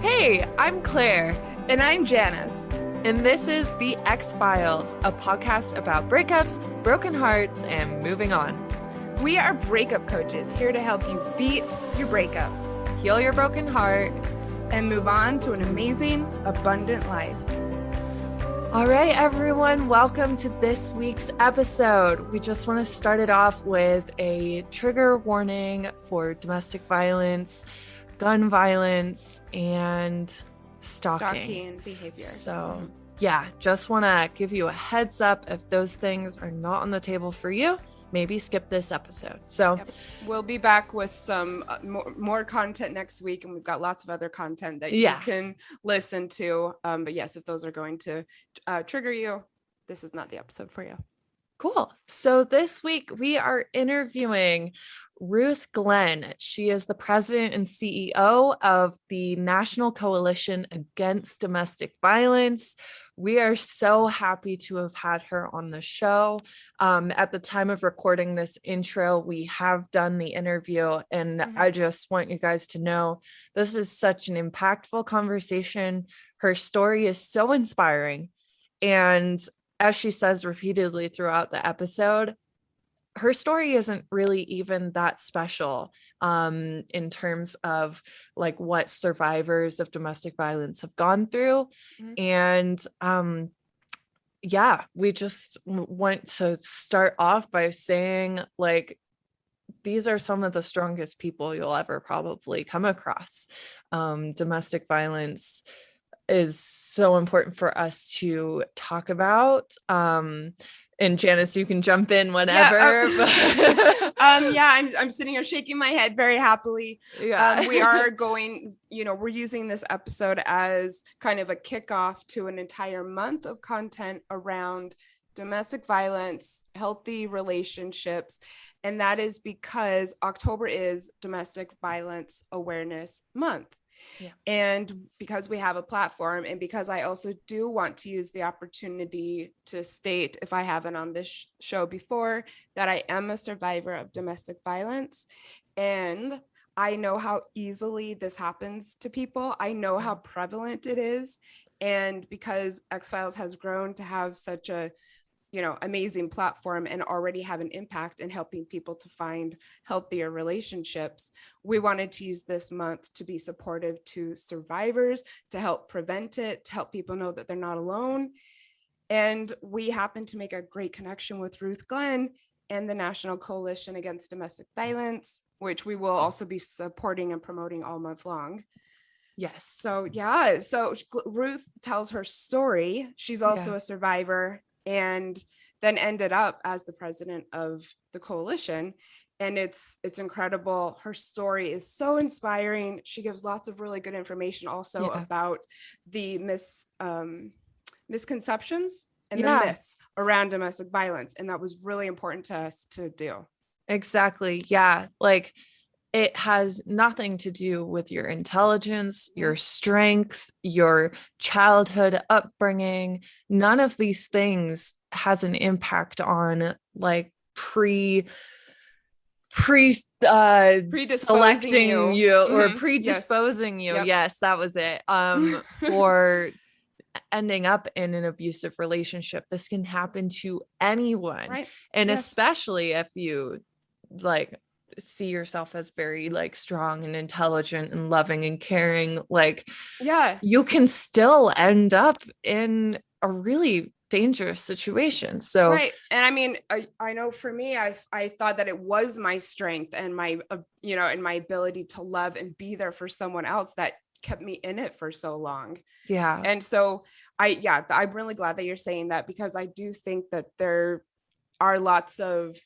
Hey, I'm Claire, And I'm Janice. and this is The X-Files, a podcast about breakups, broken hearts, and moving on. We are breakup coaches here to help you beat your breakup Heal your broken heart. and move on to an amazing, abundant life. All right, everyone, welcome to this week's episode. We just want to start it off with a trigger warning for domestic violence, gun violence, and stalking behavior. So, yeah, just want to give you a heads up. If those things are not on the table for you, maybe skip this episode. So, We'll be back with some more content next week, and we've got lots of other content that you can listen to. But yes, if those are going to trigger you, this is not the episode for you. cool. So this week we are interviewing Ruth Glenn. She is the president and CEO of the National Coalition Against Domestic Violence. We are so happy to have had her on the show. At the time of recording this intro, we have done the interview, and I just want you guys to know this is such an impactful conversation. Her story is so inspiring. And as she says repeatedly throughout the episode, her story isn't really even that special in terms of like what survivors of domestic violence have gone through. And we just want to start off by saying, like, these are some of the strongest people you'll ever probably come across. Domestic violence is so important for us to talk about. And Janice, you can jump in whenever. I'm sitting here shaking my head very happily. We are going, we're using this episode as kind of a kickoff to an entire month of content around domestic violence, healthy relationships. And that is because October is Domestic Violence Awareness Month. Yeah. And because we have a platform, and because I also do want to use the opportunity to state, if I haven't on this show before, that I am a survivor of domestic violence. And I know how easily this happens to people. I know how prevalent it is. And because X-Files has grown to have such a amazing platform and already have an impact in helping people to find healthier relationships, we wanted to use this month to be supportive to survivors, to help prevent it, to help people know that they're not alone. And we happened to make a great connection with Ruth Glenn and the National Coalition Against Domestic Violence, which we will also be supporting and promoting all month long. Yes. So Ruth tells her story. She's also a survivor, and then ended up as the president of the coalition. And it's incredible. Her story is so inspiring. She gives lots of really good information also about the misconceptions and the myths around domestic violence. And that was really important to us to do. Exactly. Yeah. Like, it has nothing to do with your intelligence, your strength, your childhood upbringing. None of these things has an impact on like selecting you or predisposing you. Yes, that was it. For ending up in an abusive relationship. This can happen to anyone. Right. And especially if you like see yourself as very like strong and intelligent and loving and caring, you can still end up in a really dangerous situation. So and I mean, I know for me, I thought that it was my strength and my and my ability to love and be there for someone else that kept me in it for so long. And so I'm really glad that you're saying that, because I do think that there are lots of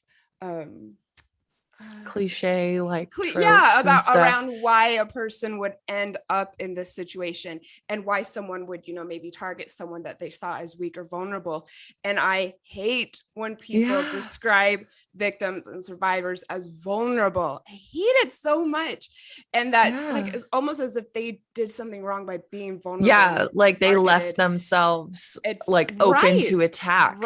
cliche around why a person would end up in this situation and why someone would maybe target someone that they saw as weak or vulnerable. And I hate when people describe victims and survivors as vulnerable. I hate it so much. And that like it's almost as if they did something wrong by being vulnerable. Like they left themselves open to attack.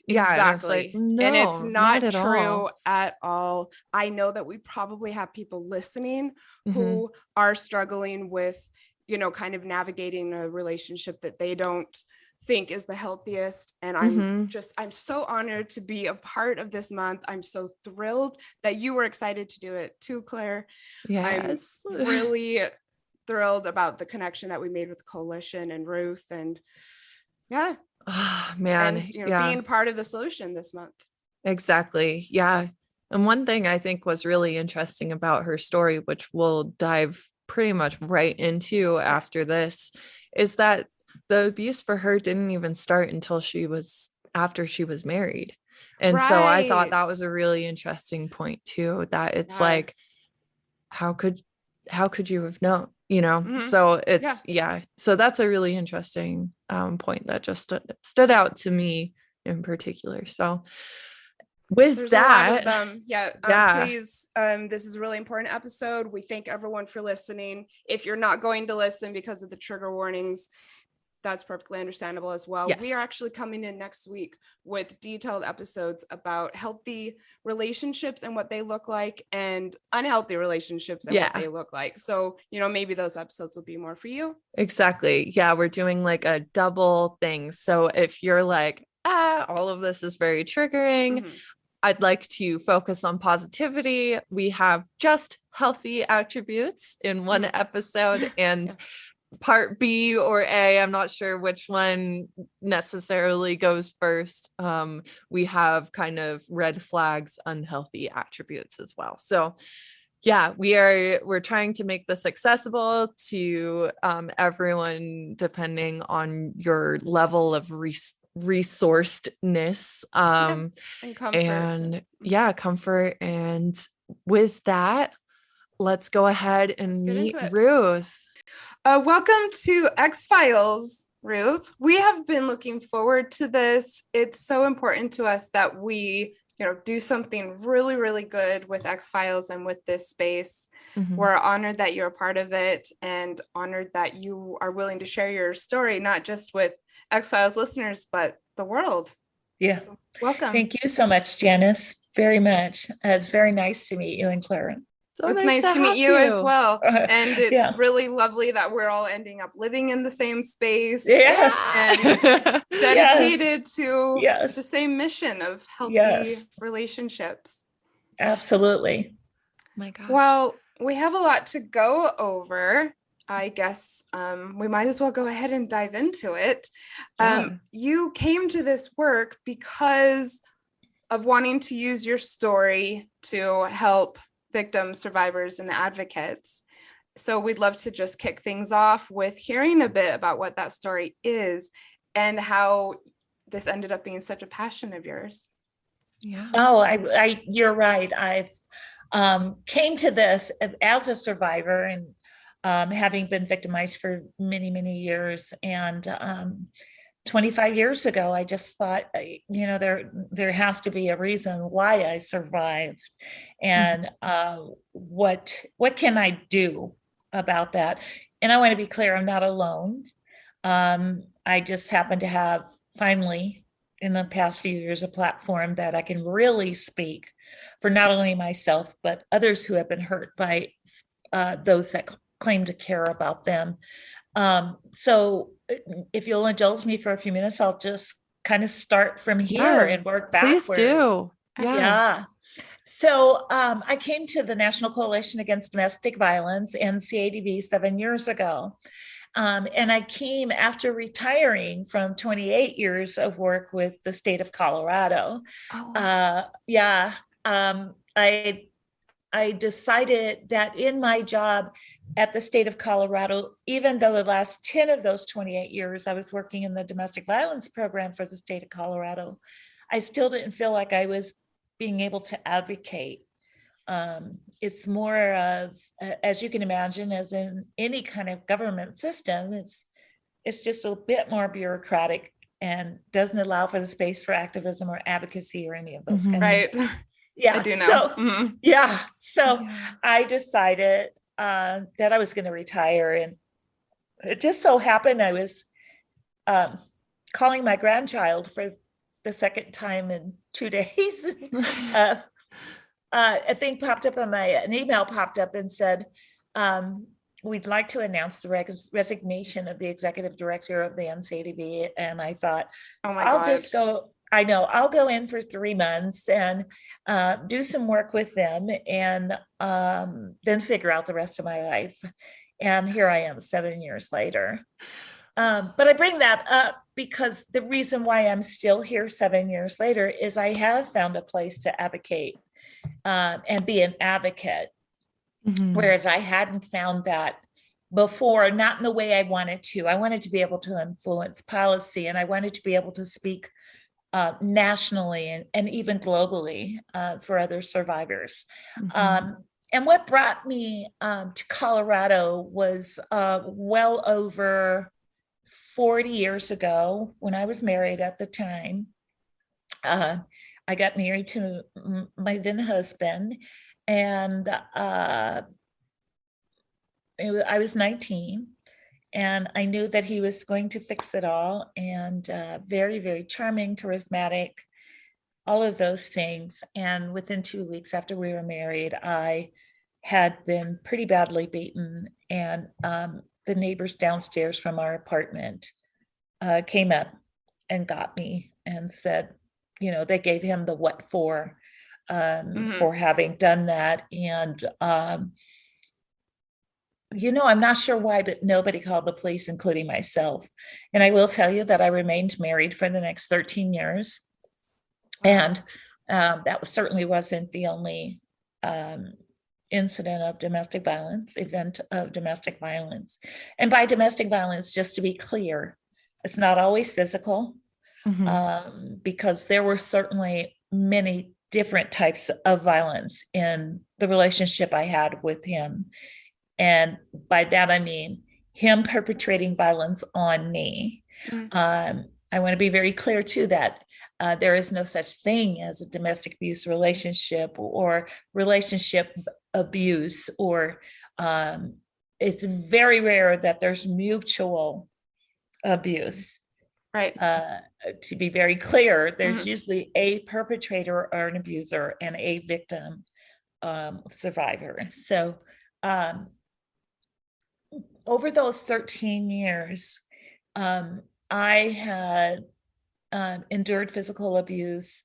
Exactly. And it's not true at all. I know that we probably have people listening who are struggling with kind of navigating a relationship that they don't think is the healthiest. And I'm so honored to be a part of this month. I'm so thrilled that you were excited to do it too, Claire. Yes. I'm really thrilled about the connection that we made with Coalition and Ruth, and yeah. Oh, man. And, being part of the solution this month. Exactly. Yeah. And one thing I think was really interesting about her story, which we'll dive pretty much right into after this, is that the abuse for her didn't even start until after she was married. And so I thought that was a really interesting point too, that it's like, how could you have known, So it's, so that's a really interesting point that just stood out to me in particular. So with that, a lot of them. Please, this is a really important episode. We thank everyone for listening. If you're not going to listen because of the trigger warnings, that's perfectly understandable as well. Yes. We are actually coming in next week with detailed episodes about healthy relationships and what they look like, and unhealthy relationships and what they look like. So, maybe those episodes will be more for you. Exactly. Yeah, we're doing like a double thing. So if you're like, all of this is very triggering, I'd like to focus on positivity, we have just healthy attributes in one episode, and part B or A, I'm not sure which one necessarily goes first. We have kind of red flags, unhealthy attributes as well. So yeah, we're trying to make this accessible to everyone depending on your level of resourcedness and comfort. Comfort. And with that, let's go ahead and meet Ruth. Welcome to X-Files, Ruth. We have been looking forward to this. It's so important to us that we, do something really, really good with X-Files and with this space. We're honored that you're a part of it, and honored that you are willing to share your story, not just with X-Files listeners, but the world. Yeah. So, welcome. Thank you so much, Janice. Very much. It's very nice to meet you and Clara. So it's nice to meet you as well. And it's really lovely that we're all ending up living in the same space. Yes. And dedicated to the same mission of healthy relationships. Absolutely. My gosh. Well, we have a lot to go over. I guess we might as well go ahead and dive into it. You came to this work because of wanting to use your story to help victims, survivors, and advocates. So we'd love to just kick things off with hearing a bit about what that story is and how this ended up being such a passion of yours. Yeah. Oh, you're right. I've came to this as a survivor and having been victimized for many, many years. And 25 years ago, I just thought, there has to be a reason why I survived, and what can I do about that? And I want to be clear, I'm not alone. I just happen to have finally, in the past few years, a platform that I can really speak for not only myself, but others who have been hurt by those that claim to care about them. So if you'll indulge me for a few minutes, I'll just kind of start from here and work backwards. Please do. Yeah. So I came to the National Coalition Against Domestic Violence, NCADV, 7 years ago. And I came after retiring from 28 years of work with the state of Colorado. I decided that in my job at the state of Colorado, even though the last 10 of those 28 years I was working in the domestic violence program for the state of Colorado, I still didn't feel like I was being able to advocate. It's more of, as you can imagine, as in any kind of government system, it's just a bit more bureaucratic and doesn't allow for the space for activism or advocacy or any of those kinds of things. Yeah, I do know. So I decided that I was going to retire, and it just so happened I was calling my grandchild for the second time in 2 days. A thing popped up on an email popped up and said, we'd like to announce the resignation of the executive director of the NCADV. And I thought, Oh my I'll God. just go, I know, I'll go in for 3 months and do some work with them and then figure out the rest of my life. And here I am 7 years later. But I bring that up because the reason why I'm still here 7 years later is I have found a place to advocate and be an advocate. Mhm. Whereas I hadn't found that before, not in the way I wanted to. I wanted to be able to influence policy, and I wanted to be able to speak nationally and even globally for other survivors. Mhm. And what brought me to Colorado was well over 40 years ago when I was married at the time. I got married to my then husband, and I was 19, and I knew that he was going to fix it all, and very, very charming, charismatic, all of those things. And within 2 weeks after we were married, I had been pretty badly beaten, and the neighbors downstairs from our apartment came up and got me and said, they gave him the what for having done that. And I'm not sure why, but nobody called the police, including myself. And I will tell you that I remained married for the next 13 years. And that certainly wasn't the only event of domestic violence. And by domestic violence, just to be clear, it's not always physical, because there were certainly many different types of violence in the relationship I had with him. And by that, I mean him perpetrating violence on me. I want to be very clear too that there is no such thing as a domestic abuse relationship or relationship abuse, or it's very rare that there's mutual abuse. Right. To be very clear, there's usually a perpetrator or an abuser and a victim survivor. So over those 13 years, I had endured physical abuse,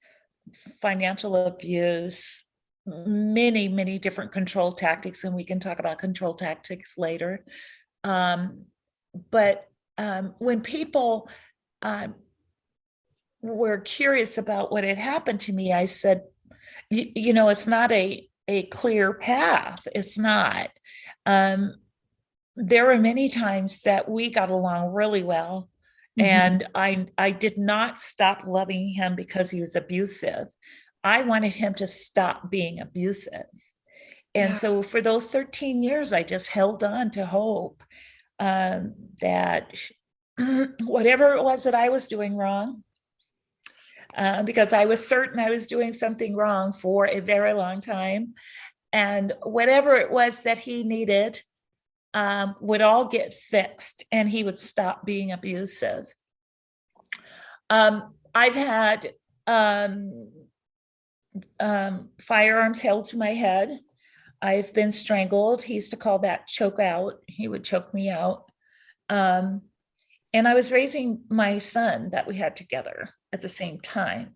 financial abuse, many, many different control tactics, and we can talk about control tactics later. But when people were curious about what had happened to me, I said, it's not a clear path. It's not. There were many times that we got along really well. And I did not stop loving him because he was abusive. I wanted him to stop being abusive. And so for those 13 years, I just held on to hope that whatever it was that I was doing wrong, because I was certain I was doing something wrong for a very long time, and whatever it was that he needed would all get fixed and he would stop being abusive. I've had firearms held to my head. I've been strangled. He used to call that choke out. He would choke me out. And I was raising my son that we had together at the same time.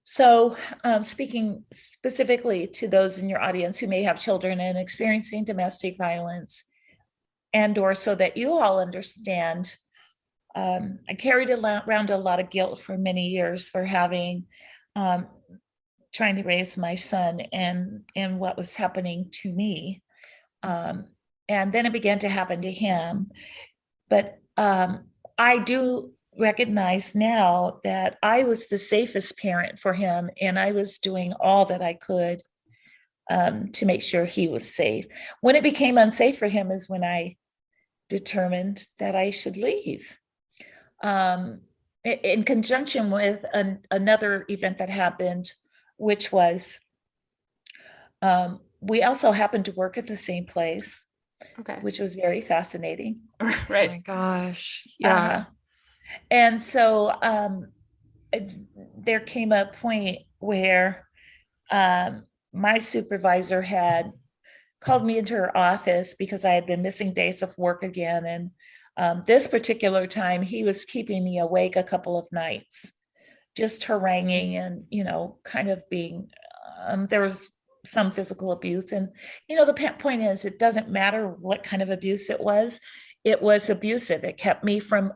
So speaking specifically to those in your audience who may have children and experiencing domestic violence, and or so that you all understand, I carried around a lot of guilt for many years for having trying to raise my son and what was happening to me. And then it began to happen to him. But I do recognize now that I was the safest parent for him, and I was doing all that I could to make sure he was safe. When it became unsafe for him is when I determined that I should leave. In conjunction with another event that happened, which was we also happened to work at the same place, which was very fascinating. Right. Oh my gosh. Yeah. And so there came a point where my supervisor had called me into her office because I had been missing days of work again. And this particular time, he was keeping me awake a couple of nights, just haranguing and, kind of being, there was some physical abuse. And, the point is, it doesn't matter what kind of abuse it was abusive. It kept me from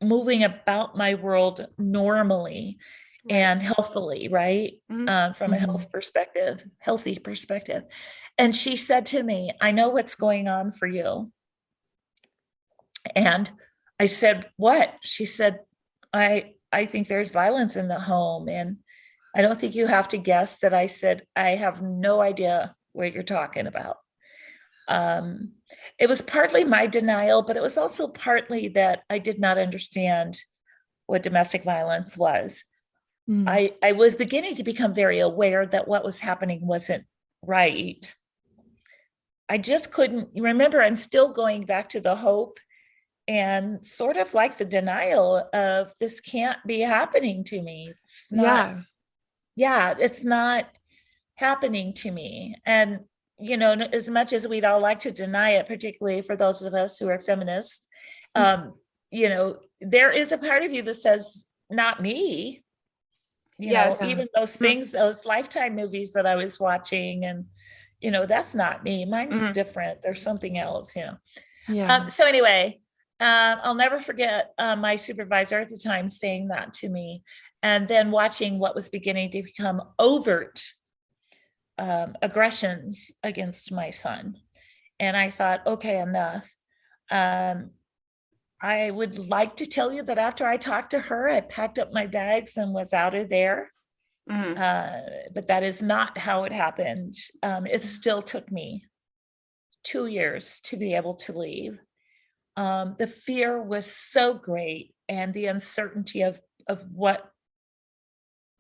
moving about my world normally and healthfully, right? From a healthy perspective. And she said to me, I know what's going on for you. And I said, what? She said, I think there's violence in the home. And I don't think you have to guess that I said, I have no idea what you're talking about. It was partly my denial, but it was also partly that I did not understand what domestic violence was. I was beginning to become very aware that what was happening wasn't right. I just couldn't remember. I'm still going back to the hope and sort of like the denial of this can't be happening to me. It's not, it's not happening to me. And, as much as we'd all like to deny it, particularly for those of us who are feminists, there is a part of you that says, not me. Even those things, those Lifetime movies that I was watching, and, that's not me. Mine's different. There's something else, So anyway, I'll never forget my supervisor at the time saying that to me, and then watching what was beginning to become overt aggressions against my son. And I thought, okay, enough. I would like to tell you that after I talked to her, I packed up my bags and was out of there. But that is not how it happened. It still took me 2 years to be able to leave. The fear was so great, and the uncertainty of what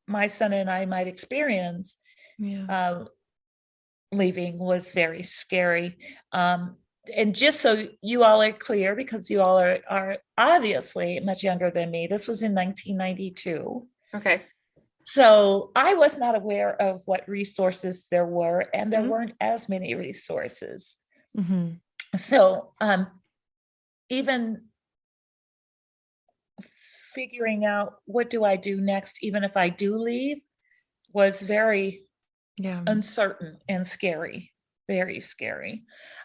my son and I might experience leaving was very scary. And just so you all are clear, because you all are obviously much younger than me, this was in 1992. Okay. So I was not aware of what resources there were, and there weren't as many resources. So even figuring out what do I do next, even if I do leave, was very uncertain and scary, very scary.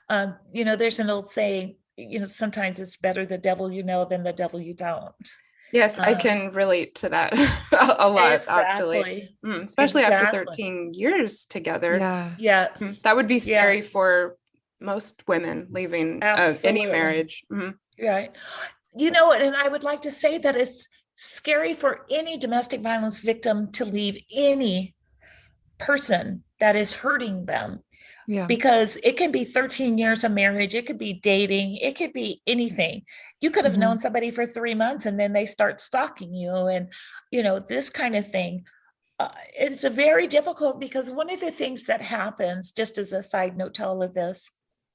There's an old saying, sometimes it's better the devil you know than the devil you don't. Yes, I can relate to that a lot, actually. Especially after 13 years together. Yes. That would be scary for most women leaving any marriage. Right. And I would like to say that it's scary for any domestic violence victim to leave any person that is hurting them. Because it can be 13 years of marriage, it could be dating, it could be anything. You could have known somebody for 3 months and then they start stalking you, and this kind of thing. It's a very difficult, because one of the things that happens, just as a side note to all of this,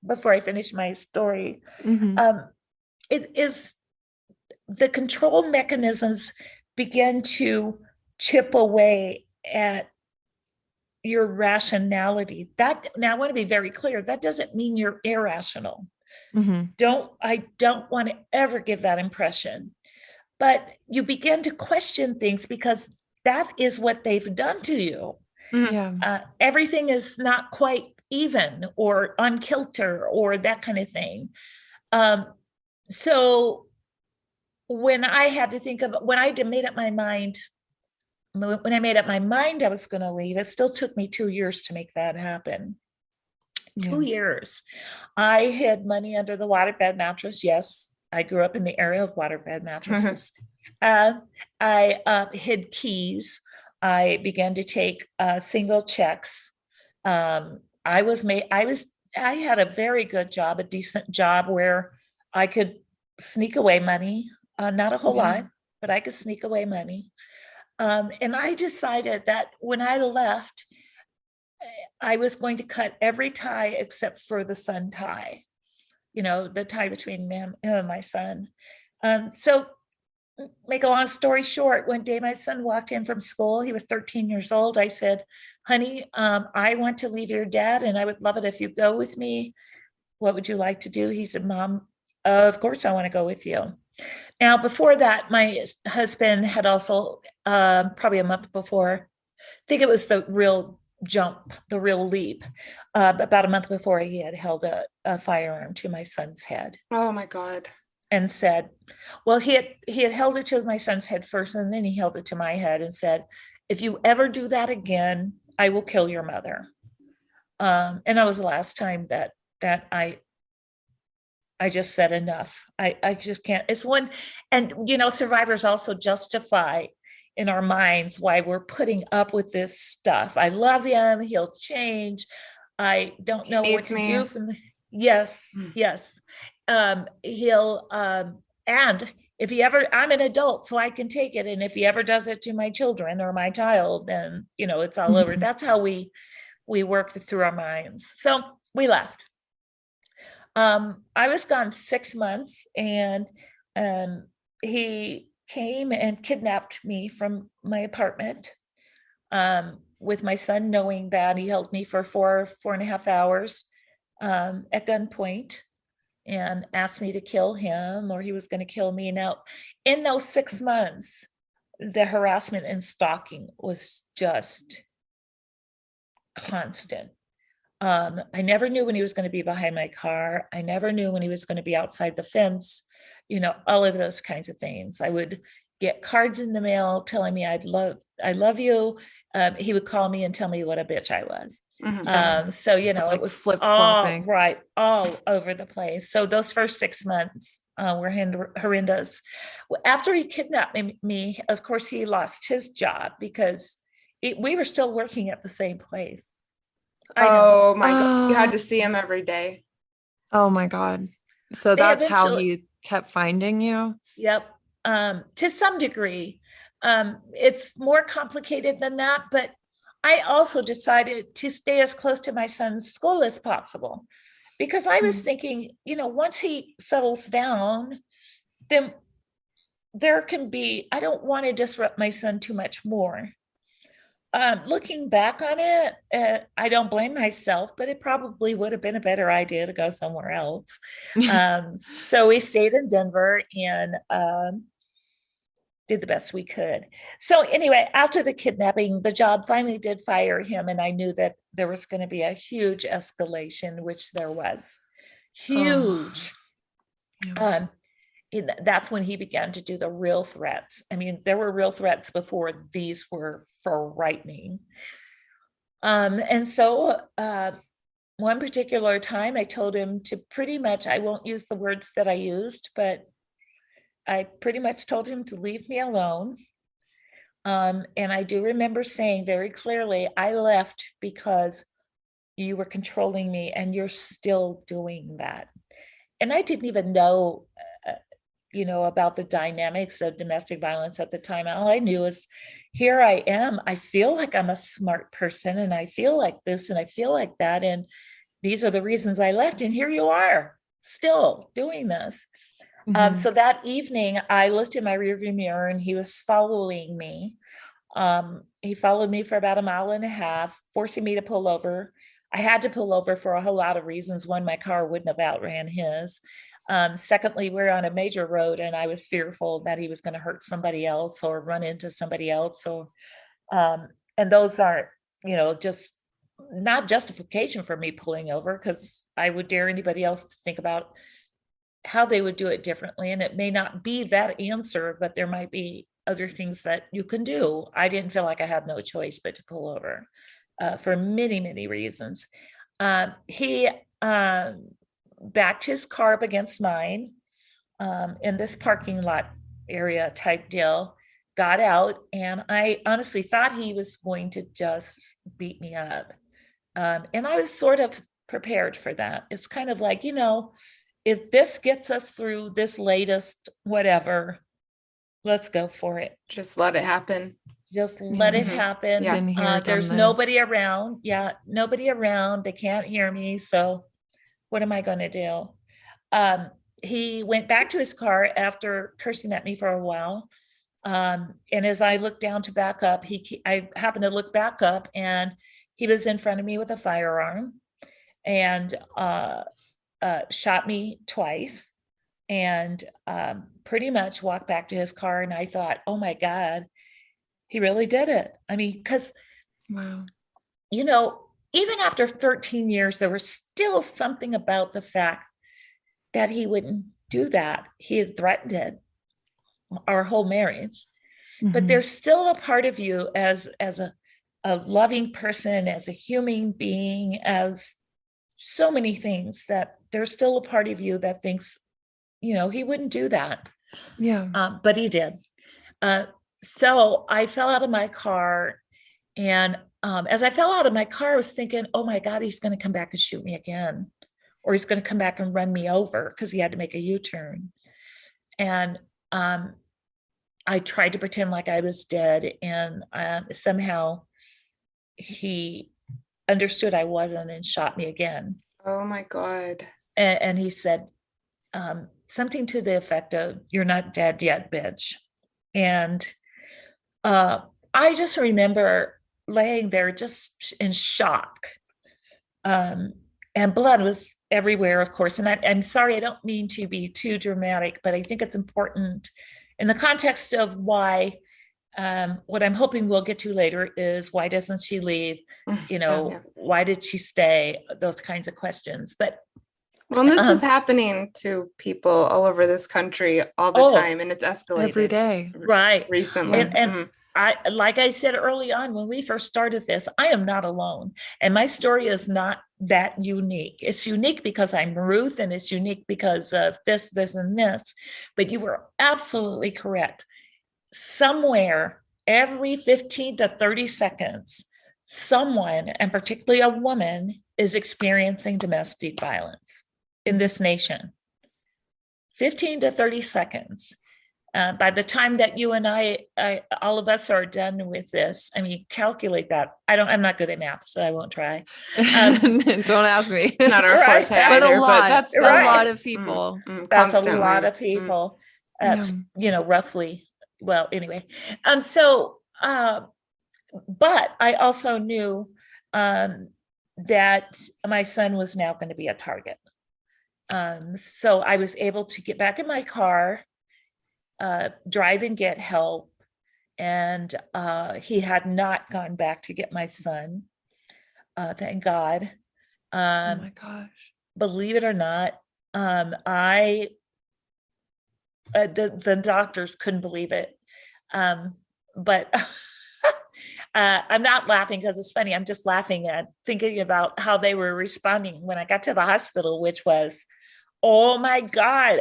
before I finish my story, it is the control mechanisms begin to chip away at your rationality. Now I want to be very clear, that doesn't mean you're irrational. I don't want to ever give that impression, but you begin to question things because that is what they've done to you. Everything is not quite even or on kilter or that kind of thing. So when I had to think of, when I made up my mind I was going to leave, it still took me 2 years to make that happen. 2 years. I hid money under the waterbed mattress. Yes, I grew up in the area of waterbed mattresses. I hid keys. I began to take single checks. I had a very good job, a decent job where I could sneak away money. Not a whole lot, but I could sneak away money. And I decided that when I left, I was going to cut every tie except for the son tie, the tie between me and my son. So make a long story short, one day my son walked in from school. He was 13 years old. I said, honey, I want to leave your dad and I would love it if you go with me. What would you like to do? He said, Mom, of course I want to go with you. Now, before that, my husband had also, probably a month before, I think it was the real jump, the real leap. About a month before, he had held a firearm to my son's head. Oh my God. And said, well, he had held it to my son's head first, and then he held it to my head and said, if you ever do that again, I will kill your mother. And that was the last time that I just said enough. I just can't. It's one, and survivors also justify in our minds why we're putting up with this stuff. I love him. He'll change. I don't know what to do from the, yes. He'll, and if he ever, I'm an adult, so I can take it. And if he ever does it to my children or my child, then, it's all over. That's how we worked through our minds. So we left. I was gone 6 months, and he came and kidnapped me from my apartment with my son, knowing that he held me for 4.5 hours at gunpoint and asked me to kill him, or he was going to kill me. Now, in those 6 months, the harassment and stalking was just constant. I never knew when he was going to be behind my car. I never knew when he was going to be outside the fence, all of those kinds of things. I would get cards in the mail telling me I love you. He would call me and tell me what a bitch I was. So, it was flip-flopping, all over the place. So those first 6 months were horrendous. After he kidnapped me, of course, he lost his job because we were still working at the same place. Oh my God. You had to see him every day. Oh my God. So that's how he kept finding you? Yep. To some degree. It's more complicated than that, but I also decided to stay as close to my son's school as possible because I was thinking, once he settles down, then there can be, I don't want to disrupt my son too much more. Looking back on it, I don't blame myself, but it probably would have been a better idea to go somewhere else. So we stayed in Denver and did the best we could. So anyway, after the kidnapping, the job finally did fire him, and I knew that there was going to be a huge escalation, which there was. Huge. That's when he began to do the real threats. I mean, there were real threats before these were frightening. And so one particular time I told him to pretty much, I won't use the words that I used, but I pretty much told him to leave me alone. And I do remember saying very clearly, I left because you were controlling me and you're still doing that. And I didn't even know, about the dynamics of domestic violence at the time. All I knew is here I am. I feel like I'm a smart person and I feel like this and I feel like that. And these are the reasons I left. And here you are still doing this. So that evening I looked in my rearview mirror and he was following me. He followed me for about 1.5 miles, forcing me to pull over. I had to pull over for a whole lot of reasons. One, my car wouldn't have outran his. Secondly, we're on a major road and I was fearful that he was going to hurt somebody else or run into somebody else. Or, and those aren't, just not justification for me pulling over, because I would dare anybody else to think about how they would do it differently. And it may not be that answer, but there might be other things that you can do. I didn't feel like I had no choice but to pull over for many, many reasons. He backed his car up against mine in this parking lot area type deal, got out, and I honestly thought he was going to just beat me up. And I was sort of prepared for that. It's kind of like, if this gets us through this latest whatever, let's go for it. Just let it happen. Just let it happen. Yeah. There's nobody around. Yeah, nobody around. They can't hear me. So what am I going to do? he went back to his car after cursing at me for a while. And as I looked down to back up, I happened to look back up, and he was in front of me with a firearm, and shot me twice, and pretty much walked back to his car. And I thought, oh my God, he really did it. I mean, because, Wow. you know, even after 13 years, there was still something about the fact that he wouldn't do that. He had threatened it, our whole marriage. But there's still a part of you as a loving person, as a human being, as so many things, that there's still a part of you that thinks, you know, he wouldn't do that. Yeah. But he did. So I fell out of my car, and as I fell out of my car, I was thinking, oh my God, he's going to come back and shoot me again, or he's going to come back and run me over, because he had to make a U-turn. And I tried to pretend like I was dead, and somehow he understood I wasn't and shot me again. Oh my God. And he said something to the effect of, "You're not dead yet, bitch." And I just remember laying there just in shock. And blood was everywhere, of course. And I'm sorry, I don't mean to be too dramatic, but I think it's important in the context of why, what I'm hoping we'll get to later is, why doesn't she leave? You know, Yeah. why did she stay? Those kinds of questions. But well, and this is happening to people all over this country all the time, and it's escalated every day. Right. recently. And I, like I said early on when we first started this, I am not alone. And my story is not that unique. It's unique because I'm Ruth, and it's unique because of this, and this. But you were absolutely correct. Somewhere every 15 to 30 seconds, someone, and particularly a woman, is experiencing domestic violence in this nation. 15 to 30 seconds. By the time that you and I, all of us are done with this, I mean, calculate that. I'm not good at math, so I won't try. Don't ask me. It's not our forte, but either, a lot. but that's a lot of people. That's constantly. a lot of people. That's you know, roughly. Well, anyway, so but I also knew that my son was now going to be a target. So I was able to get back in my car, drive and get help. And he had not gone back to get my son. Thank God. Oh my gosh. Believe it or not, the doctors couldn't believe it. But I'm not laughing because it's funny. I'm just laughing at thinking about how they were responding when I got to the hospital, which was, oh my God,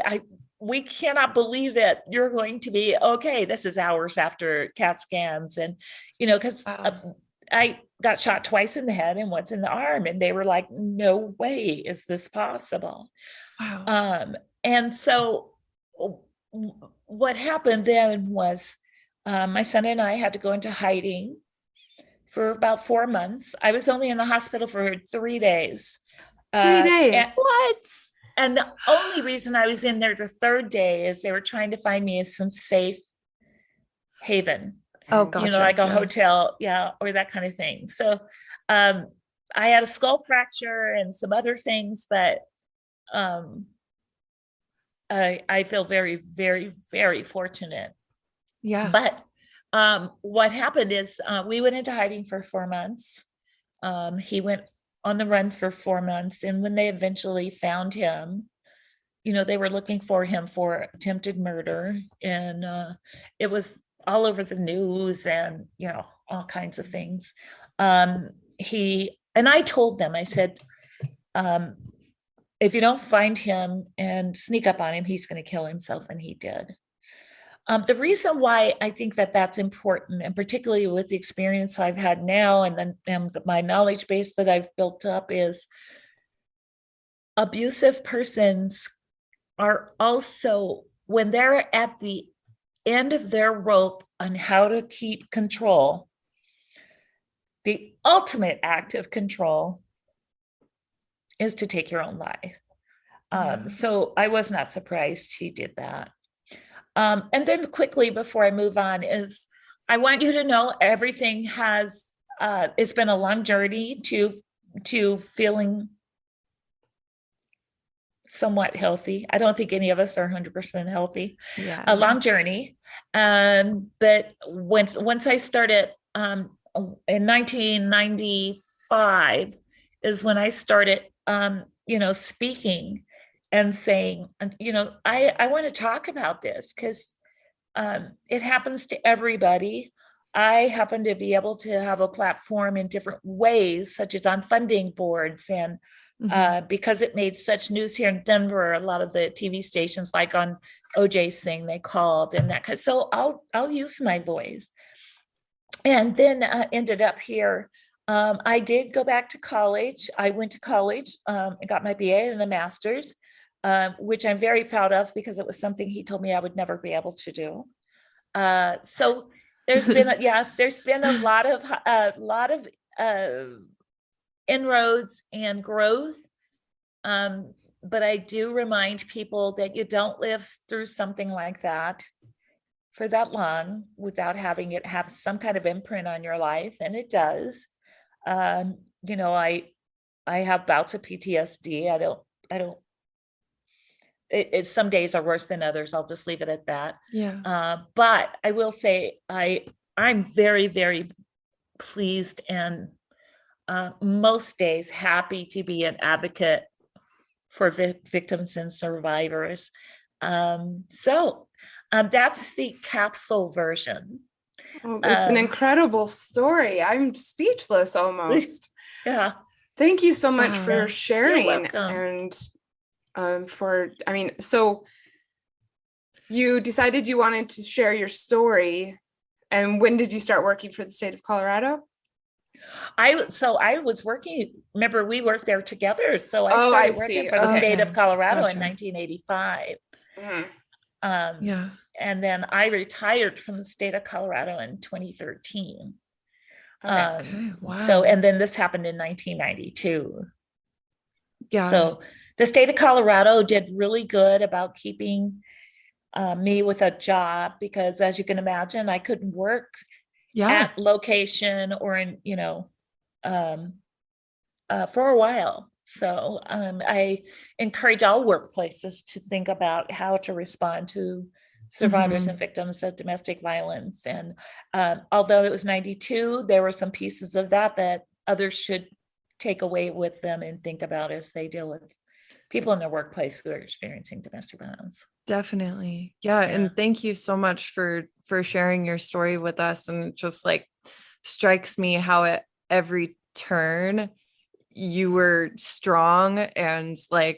we cannot believe it. You're going to be okay. This is hours after CAT scans. And, you know, because I got shot twice in the head and once in the arm. And they were like, no way is this possible. Wow. And so what happened then was my son and I had to go into hiding for about 4 months. I was only in the hospital for 3 days. 3 days? What? And the only reason I was in there the third day is they were trying to find me some safe haven. Oh, gotcha. You know, like a hotel, or that kind of thing. So I had a skull fracture and some other things, but I feel very, very, very fortunate. Yeah. But what happened is we went into hiding for 4 months. He went on the run for 4 months. And when they eventually found him, you know, they were looking for him for attempted murder. And it was all over the news and, you know, all kinds of things. And I told them, I said, if you don't find him and sneak up on him, he's going to kill himself. And he did. The reason why I think that that's important, and particularly with the experience I've had now, and then my knowledge base that I've built up, is abusive persons are also, when they're at the end of their rope on how to keep control, the ultimate act of control is to take your own life. So I was not surprised he did that. And then quickly before I move on is I want you to know everything has, it's been a long journey to feeling somewhat healthy. I don't think any of us are 100% healthy. Yeah. A long journey. But once I started in 1995 is when I started, speaking and saying, I want to talk about this because it happens to everybody. I happen to be able to have a platform in different ways, such as on funding boards and because it made such news here in Denver, a lot of the TV stations, like on OJ's thing, they called and that. So I'll use my voice. And then ended up here. I did go back to college. I went to college. I got my BA and a master's, which I'm very proud of because it was something he told me I would never be able to do. So there's been a lot of inroads and growth. But I do remind people that you don't live through something like that for that long without having it have some kind of imprint on your life. And it does. I have bouts of PTSD. Some days are worse than others. I'll just leave it at that. Yeah. But I will say, I'm very, very pleased and most days happy to be an advocate for victims and survivors. So that's the capsule version. Oh, it's an incredible story. I'm speechless almost. Yeah. Thank you so much for sharing. You're welcome. And so you decided you wanted to share your story. And when did you start working for the state of Colorado? I was working, remember we worked there together. So I started working for the state of Colorado in 1985. Yeah. And then I retired from the state of Colorado in 2013. Okay. Wow. So, and then this happened in 1992. Yeah. So the state of Colorado did really good about keeping me with a job because, as you can imagine, I couldn't work at location or in, for a while. So I encourage all workplaces to think about how to respond to survivors and victims of domestic violence. And although it was 92, there were some pieces of that others should take away with them and think about as they deal with people in their workplace who are experiencing domestic violence. Definitely. Yeah. And thank you so much for sharing your story with us. And it just strikes me how at every turn you were strong and I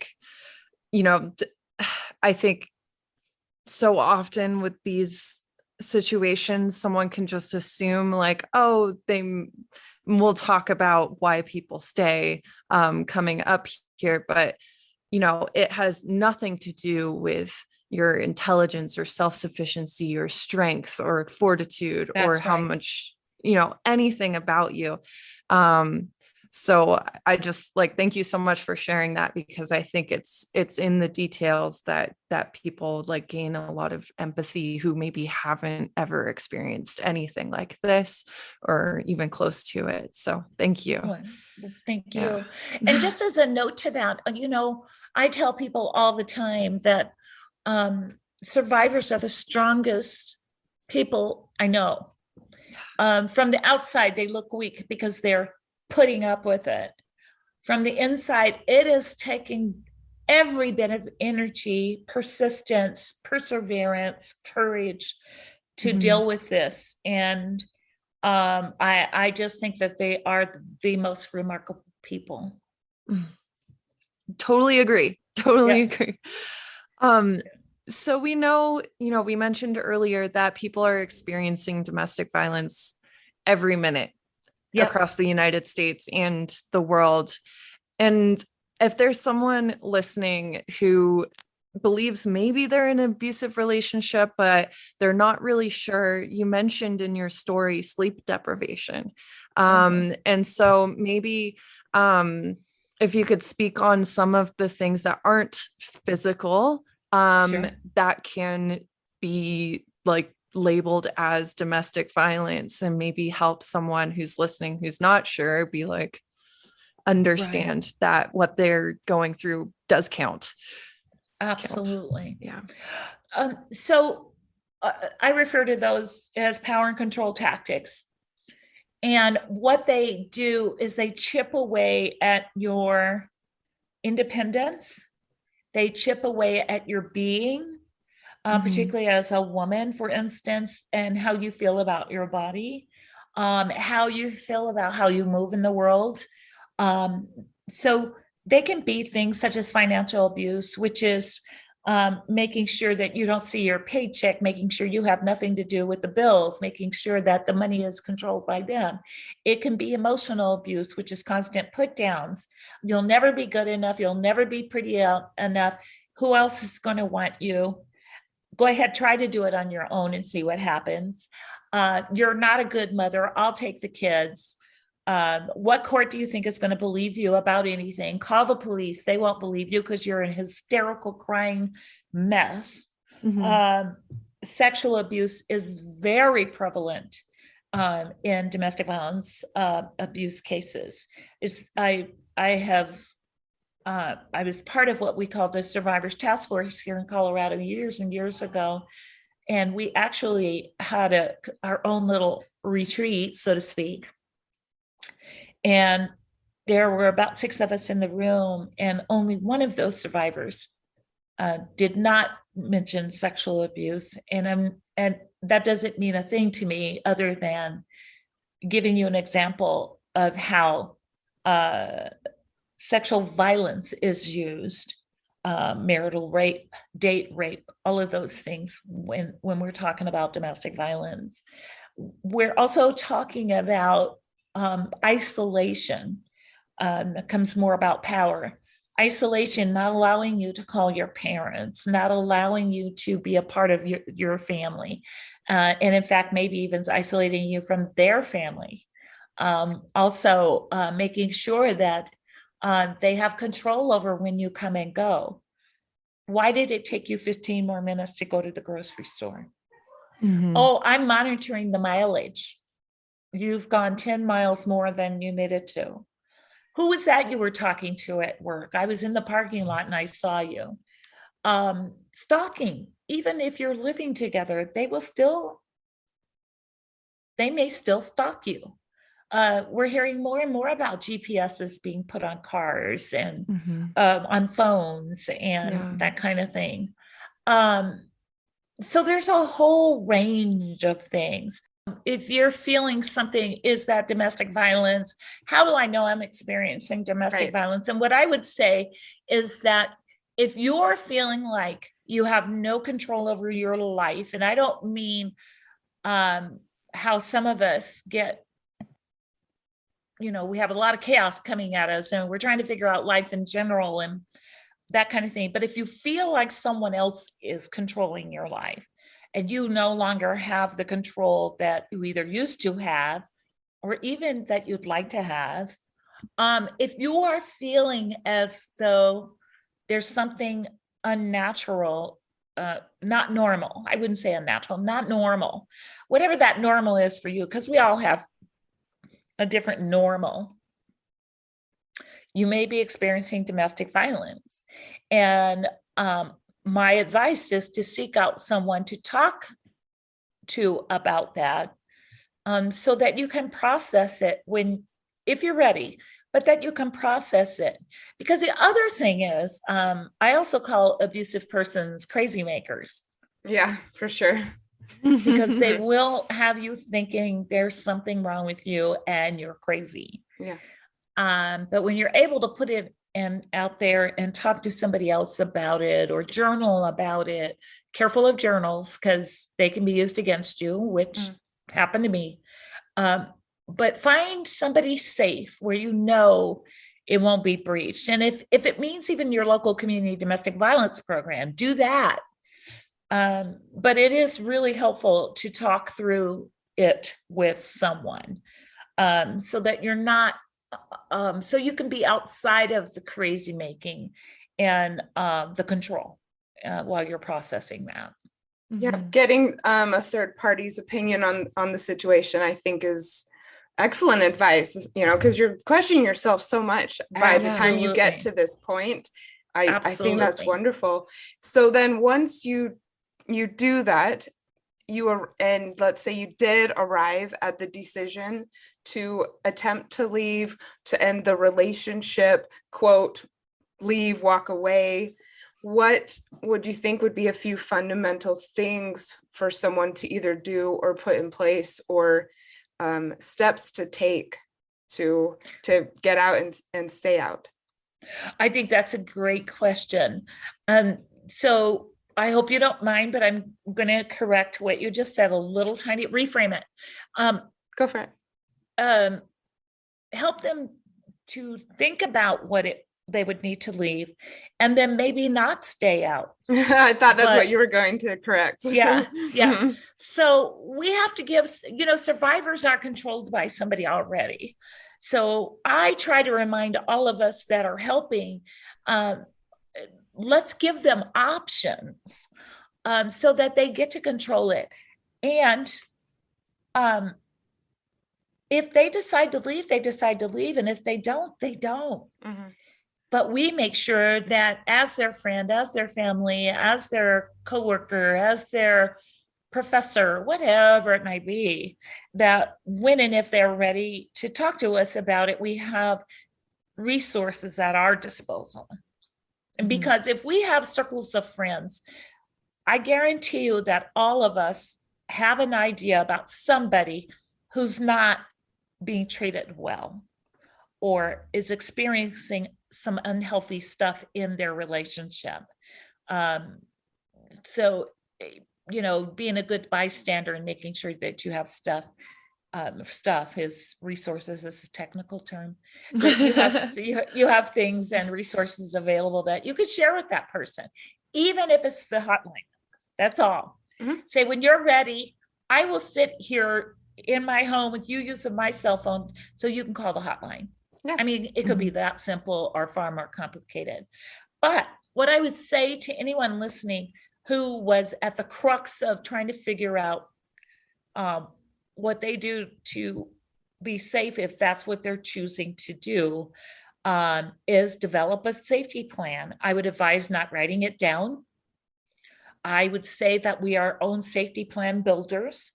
think so often with these situations, someone can just assume we'll talk about why people stay coming up here, but it has nothing to do with your intelligence or self-sufficiency or strength or fortitude. That's or how much, anything about you. So I just thank you so much for sharing that because I think it's in the details that people gain a lot of empathy who maybe haven't ever experienced anything like this or even close to it. So thank you. Well, thank you. Yeah. And just as a note to that, I tell people all the time that survivors are the strongest people I know. From the outside, they look weak because they're putting up with it. From the inside, it is taking every bit of energy, persistence, perseverance, courage to deal with this. And I just think that they are the most remarkable people. Totally agree. Agree. So we know, we mentioned earlier that people are experiencing domestic violence every minute across the United States and the world. And if there's someone listening who believes maybe they're in an abusive relationship, but they're not really sure, you mentioned in your story, sleep deprivation. And so maybe if you could speak on some of the things that aren't physical, Sure. that can be like labeled as domestic violence, and maybe help someone who's listening who's not sure be like, understand that what they're going through does count. Absolutely. Yeah. So I refer to those as power and control tactics. And what they do is they chip away at your independence. They chip away at your being, particularly as a woman, for instance, and how you feel about your body, how you feel about how you move in the world. So they can be things such as financial abuse, which is making sure that you don't see your paycheck, making sure you have nothing to do with the bills, making sure that the money is controlled by them. It can be emotional abuse, which is constant put downs. You'll never be good enough. You'll never be pretty enough. Who else is going to want you? Go ahead, try to do it on your own and see what happens. You're not a good mother. I'll take the kids. What court do you think is going to believe you about anything? Call the police. They won't believe you because you're an hysterical crying mess. Sexual abuse is very prevalent in domestic violence abuse cases. I was part of what we called the Survivors Task Force here in Colorado years and years ago. And we actually had our own little retreat, so to speak. And there were about 6 of us in the room, and only one of those survivors did not mention sexual abuse. And that doesn't mean a thing to me other than giving you an example of how sexual violence is used, marital rape, date rape, all of those things when we're talking about domestic violence. We're also talking about isolation. It comes more about power. Isolation, not allowing you to call your parents, not allowing you to be a part of your family. And in fact, maybe even isolating you from their family. Also, making sure that they have control over when you come and go. Why did it take you 15 more minutes to go to the grocery store? Oh, I'm monitoring the mileage. You've gone 10 miles more than you needed to. Who was that you were talking to at work? I was in the parking lot and I saw you. Stalking, even if you're living together, they may still stalk you. We're hearing more and more about GPSs being put on cars and on phones and that kind of thing. So there's a whole range of things. If you're feeling something, is that domestic violence? How do I know I'm experiencing domestic violence? And what I would say is that if you're feeling like you have no control over your life, and I don't mean how some of us get, we have a lot of chaos coming at us and we're trying to figure out life in general and that kind of thing. But if you feel like someone else is controlling your life, and you no longer have the control that you either used to have or even that you'd like to have, if you are feeling as though there's something unnatural, not normal, I wouldn't say unnatural, not normal, whatever that normal is for you, because we all have a different normal, you may be experiencing domestic violence. And my advice is to seek out someone to talk to about that, so that you can process it if you're ready, but that you can process it. Because the other thing is, I also call abusive persons crazy makers. Yeah, for sure. Because they will have you thinking there's something wrong with you and you're crazy. Yeah. But when you're able to put it out there and talk to somebody else about it or journal about it, careful of journals because they can be used against you, which happened to me. But find somebody safe where it won't be breached. And if it means even your local community domestic violence program, do that. But it is really helpful to talk through it with someone, so that you're not so you can be outside of the crazy making and the control while you're processing that. Yeah, getting a third party's opinion on the situation, I think, is excellent advice, because you're questioning yourself so much by the time you get to this point. I think that's wonderful. So then once you do that, and let's say you did arrive at the decision to attempt to leave, to end the relationship, quote, leave, walk away, what would you think would be a few fundamental things for someone to either do or put in place, or steps to take to get out and stay out? I think that's a great question. So I hope you don't mind, but I'm going to correct what you just said a little tiny, reframe it. Go for it. Help them to think about what they would need to leave, and then maybe not stay out. I thought that's what you were going to correct. Yeah. So we have to give, survivors are controlled by somebody already. So I try to remind all of us that are helping, let's give them options so that they get to control it. And if they decide to leave, they decide to leave. And if they don't, they don't. But we make sure that as their friend, as their family, as their coworker, as their professor, whatever it might be, that when and if they're ready to talk to us about it, we have resources at our disposal. And because if we have circles of friends, I guarantee you that all of us have an idea about somebody who's not being treated well or is experiencing some unhealthy stuff in their relationship. So, being a good bystander and making sure that you have stuff is resources is a technical term. You have things and resources available that you could share with that person, even if it's the hotline. That's all. Say, when you're ready, I will sit here in my home with you using my cell phone so you can call the hotline. Yeah. I mean, it could be that simple or far more complicated. But what I would say to anyone listening who was at the crux of trying to figure out what they do to be safe, if that's what they're choosing to do, is develop a safety plan. I would advise not writing it down. I would say that we are our own safety plan builders.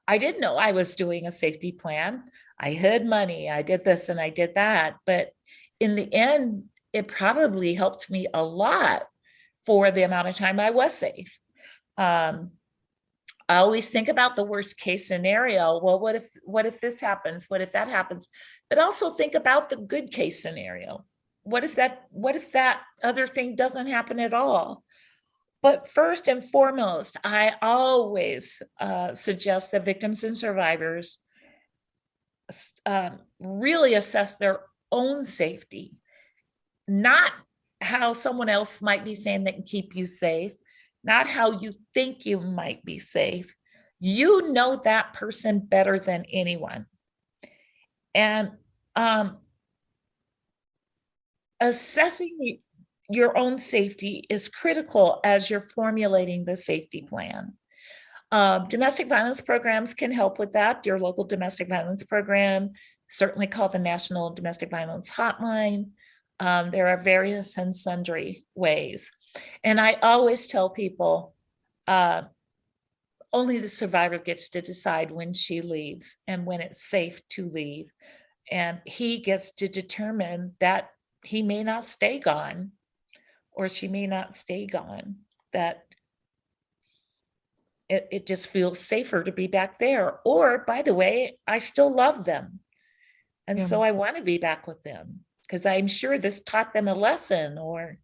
I didn't know I was doing a safety plan. I hid money, I did this and I did that. But in the end, it probably helped me a lot for the amount of time I was safe. I always think about the worst case scenario. Well, what if this happens? What if that happens? But also think about the good case scenario. What if that other thing doesn't happen at all? But first and foremost, I always suggest that victims and survivors really assess their own safety, not how someone else might be saying that can keep you safe, not how you think you might be safe. You know that person better than anyone. And assessing your own safety is critical as you're formulating the safety plan. Domestic violence programs can help with that. Your local domestic violence program, certainly call the National Domestic Violence Hotline. There are various and sundry ways. And I always tell people, only the survivor gets to decide when she leaves and when it's safe to leave. And he gets to determine that he may not stay gone, or she may not stay gone, that it just feels safer to be back there. Or, by the way, I still love them. And so I want to be back with them because I'm sure this taught them a lesson. Or,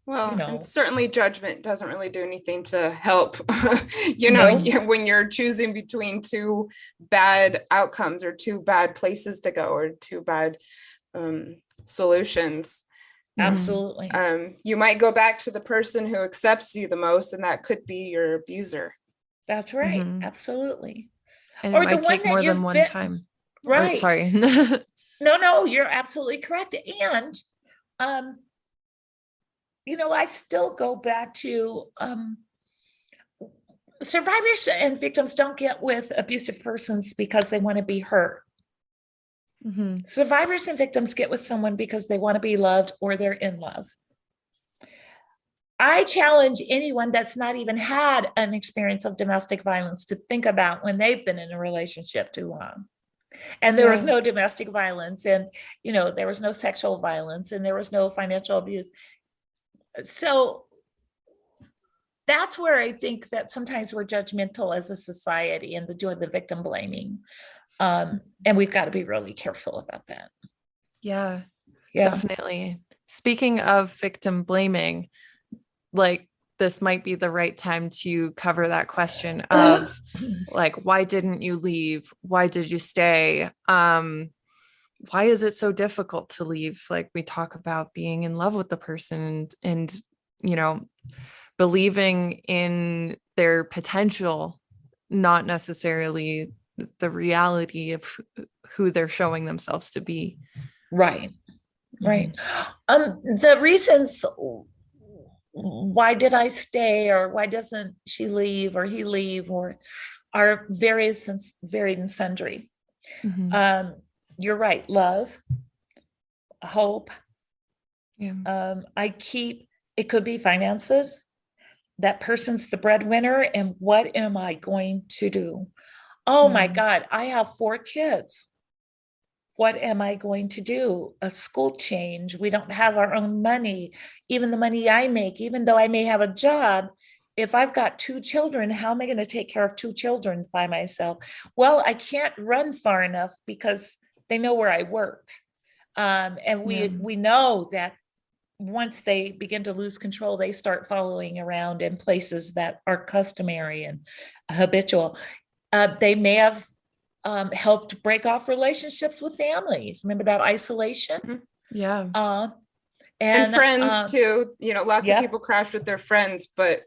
and certainly judgment doesn't really do anything to help, when you're choosing between two bad outcomes or two bad places to go or two bad solutions. Absolutely. You might go back to the person who accepts you the most, and that could be your abuser. That's right. Absolutely. And it might take more than one time. Right. Sorry. No, you're absolutely correct. And, I still go back to, survivors and victims don't get with abusive persons because they want to be hurt. Mm-hmm. Survivors and victims get with someone because they want to be loved or they're in love. I challenge anyone that's not even had an experience of domestic violence to think about when they've been in a relationship too long. And there was no domestic violence, and there was no sexual violence, and there was no financial abuse. So that's where I think that sometimes we're judgmental as a society and doing the victim blaming. And we've got to be really careful about that. Yeah, definitely. Speaking of victim blaming, like, this might be the right time to cover that question of like, why didn't you leave? Why did you stay? Why is it so difficult to leave? Like, we talk about being in love with the person and believing in their potential, not necessarily the reality of who they're showing themselves to be. Right. The reasons why did I stay, or why doesn't she leave or he leave, or are various and varied and sundry. Mm-hmm. You're right. Love, hope. Yeah. It could be finances. That person's the breadwinner, and what am I going to do? Oh my God, I have 4 kids. What am I going to do? A school change. We don't have our own money. Even the money I make, even though I may have a job, if I've got 2 children, how am I going to take care of 2 children by myself? Well, I can't run far enough because they know where I work. And we know that once they begin to lose control, they start following around in places that are customary and habitual. They may have helped break off relationships with families. Remember that isolation? Yeah. And friends too. Lots of people crash with their friends, but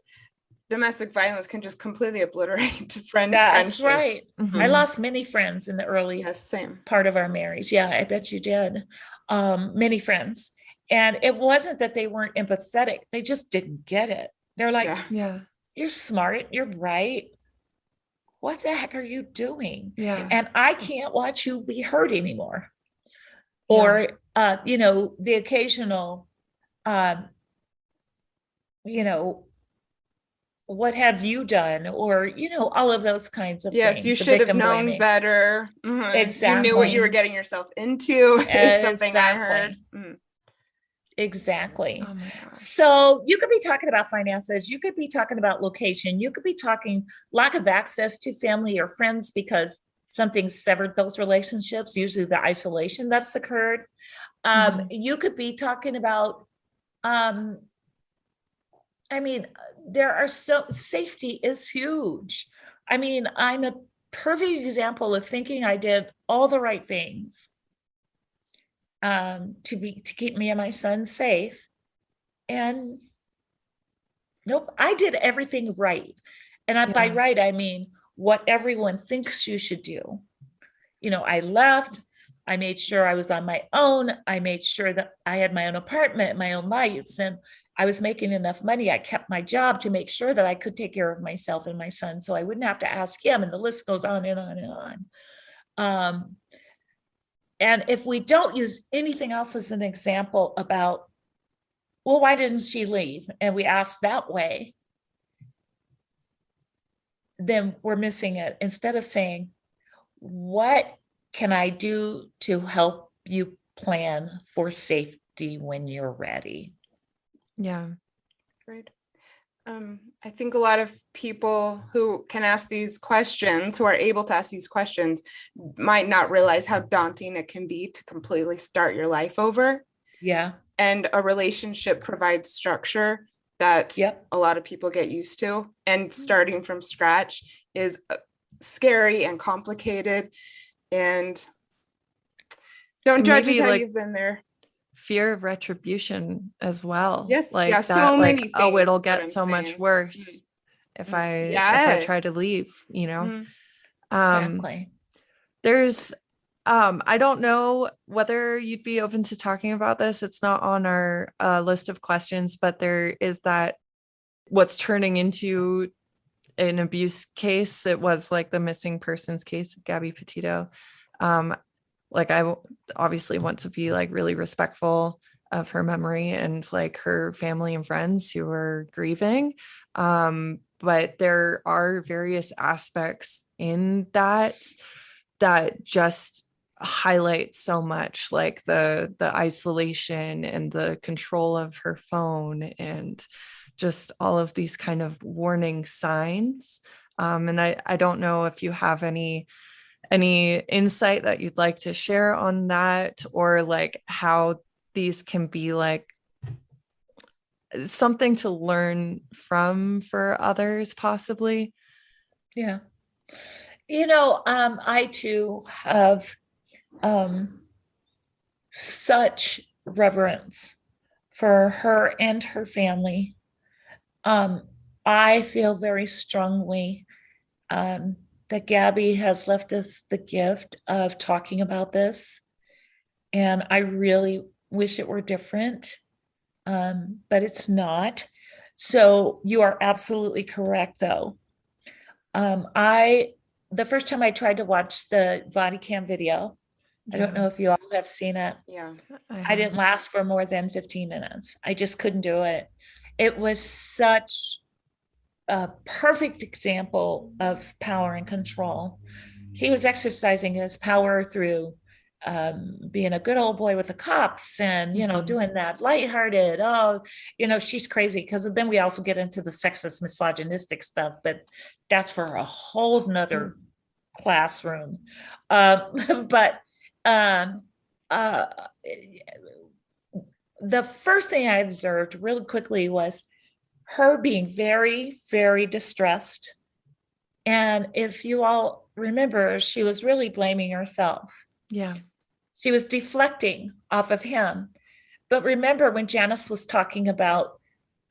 domestic violence can just completely obliterate friendships. That's right. Mm-hmm. I lost many friends in the early part of our marriage. Yeah, I bet you did. Many friends. And it wasn't that they weren't empathetic. They just didn't get it. They're like, you're smart. You're right. What the heck are you doing? Yeah. And I can't watch you be hurt anymore. Or, the occasional, what have you done? Or, all of those kinds of things. Yes, you should have known better. Mm-hmm. Exactly. You knew what you were getting yourself into. Is something I heard. Mm. Exactly. Oh my gosh. So you could be talking about finances. You could be talking about location. You could be talking lack of access to family or friends because something severed those relationships, usually the isolation that's occurred. You could be talking about, safety is huge. I'm a perfect example of thinking I did all the right things to keep me and my son safe. And nope, I did everything right. And by right, I mean what everyone thinks you should do. I left, I made sure I was on my own. I made sure that I had my own apartment, my own lights, and I was making enough money. I kept my job to make sure that I could take care of myself and my son, so I wouldn't have to ask him. And the list goes on and on and on. And if we don't use anything else as an example about, well, why didn't she leave? And we ask that way, then we're missing it. Instead of saying, what can I do to help you plan for safety when you're ready? Yeah. Great. I think a lot of people who can ask these questions, who are able to ask these questions, might not realize how daunting it can be to completely start your life over. Yeah. And a relationship provides structure that a lot of people get used to. And starting from scratch is scary and complicated. And don't judge until you've been there. Fear of retribution as well. Yes. Like that, so many things, it'll get so much worse if I try to leave, Exactly. There's I don't know whether you'd be open to talking about this. It's not on our list of questions, but there is that what's turning into an abuse case. It was like the missing persons case of Gabby Petito. Like I obviously want to be like really respectful of her memory and like her family and friends who are grieving. But there are various aspects in that just highlight so much, like the isolation and the control of her phone and just all of these kind of warning signs. And I don't know if you have any insight that you'd like to share on that, or like how these can be like something to learn from for others possibly. Yeah. I too have such reverence for her and her family. I feel very strongly that Gabby has left us the gift of talking about this. And I really wish it were different, but it's not. So you are absolutely correct, though. The first time I tried to watch the body cam video, I don't know if you all have seen it. Yeah. I didn't last for more than 15 minutes. I just couldn't do it. It was such a perfect example of power and control. He was exercising his power through being a good old boy with the cops and, doing that lighthearted, she's crazy. Because then we also get into the sexist, misogynistic stuff, but that's for a whole nother classroom. But the first thing I observed really quickly was her being very, very distressed. And if you all remember, she was really blaming herself. Yeah. She was deflecting off of him. But remember when Janice was talking about,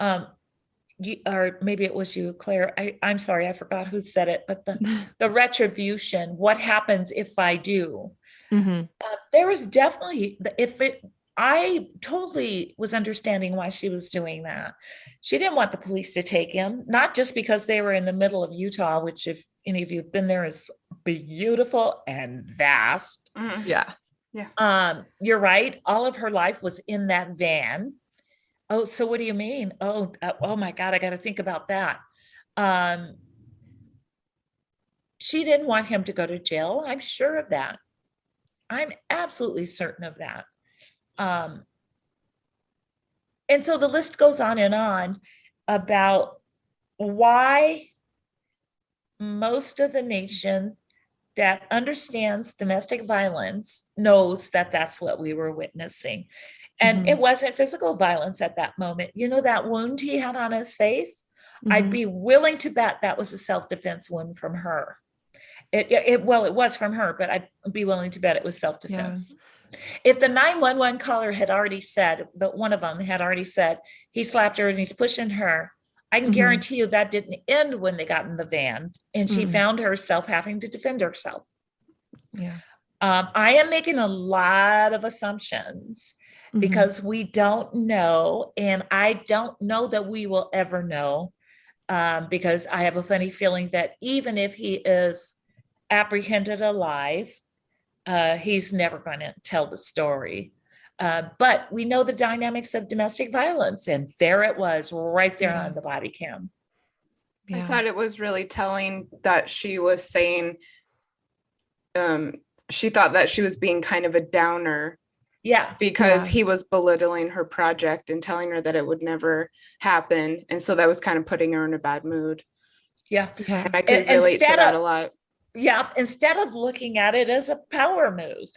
or maybe it was you, Claire, I'm sorry, I forgot who said it, but the retribution, what happens if I do? Mm-hmm. There was definitely, I totally was understanding why she was doing that. She didn't want the police to take him, not just because they were in the middle of Utah, which if any of you have been there is beautiful and vast. Mm-hmm. Yeah. Yeah. You're right. All of her life was in that van. Oh, so what do you mean? Oh my God, I got to think about that. She didn't want him to go to jail. I'm sure of that. I'm absolutely certain of that. And so the list goes on about why most of the nation that understands domestic violence knows that that's what we were witnessing. And it wasn't physical violence at that moment. That wound he had on his face, I'd be willing to bet that was a self-defense wound from her. It was from her, but I'd be willing to bet it was self-defense. Yeah. If the 911 caller had already said, that one of them had already said, he slapped her and he's pushing her, I can guarantee you that didn't end when they got in the van and she found herself having to defend herself. Yeah. I am making a lot of assumptions because we don't know. And I don't know that we will ever know because I have a funny feeling that even if he is apprehended alive, he's never going to tell the story. But we know the dynamics of domestic violence, and there it was right there on the body cam. Yeah. I thought it was really telling that she was saying she thought that she was being kind of a downer. Yeah. Because he was belittling her project and telling her that it would never happen. And so that was kind of putting her in a bad mood. Yeah. And I could relate to that a lot. Yeah. Instead of looking at it as a power move,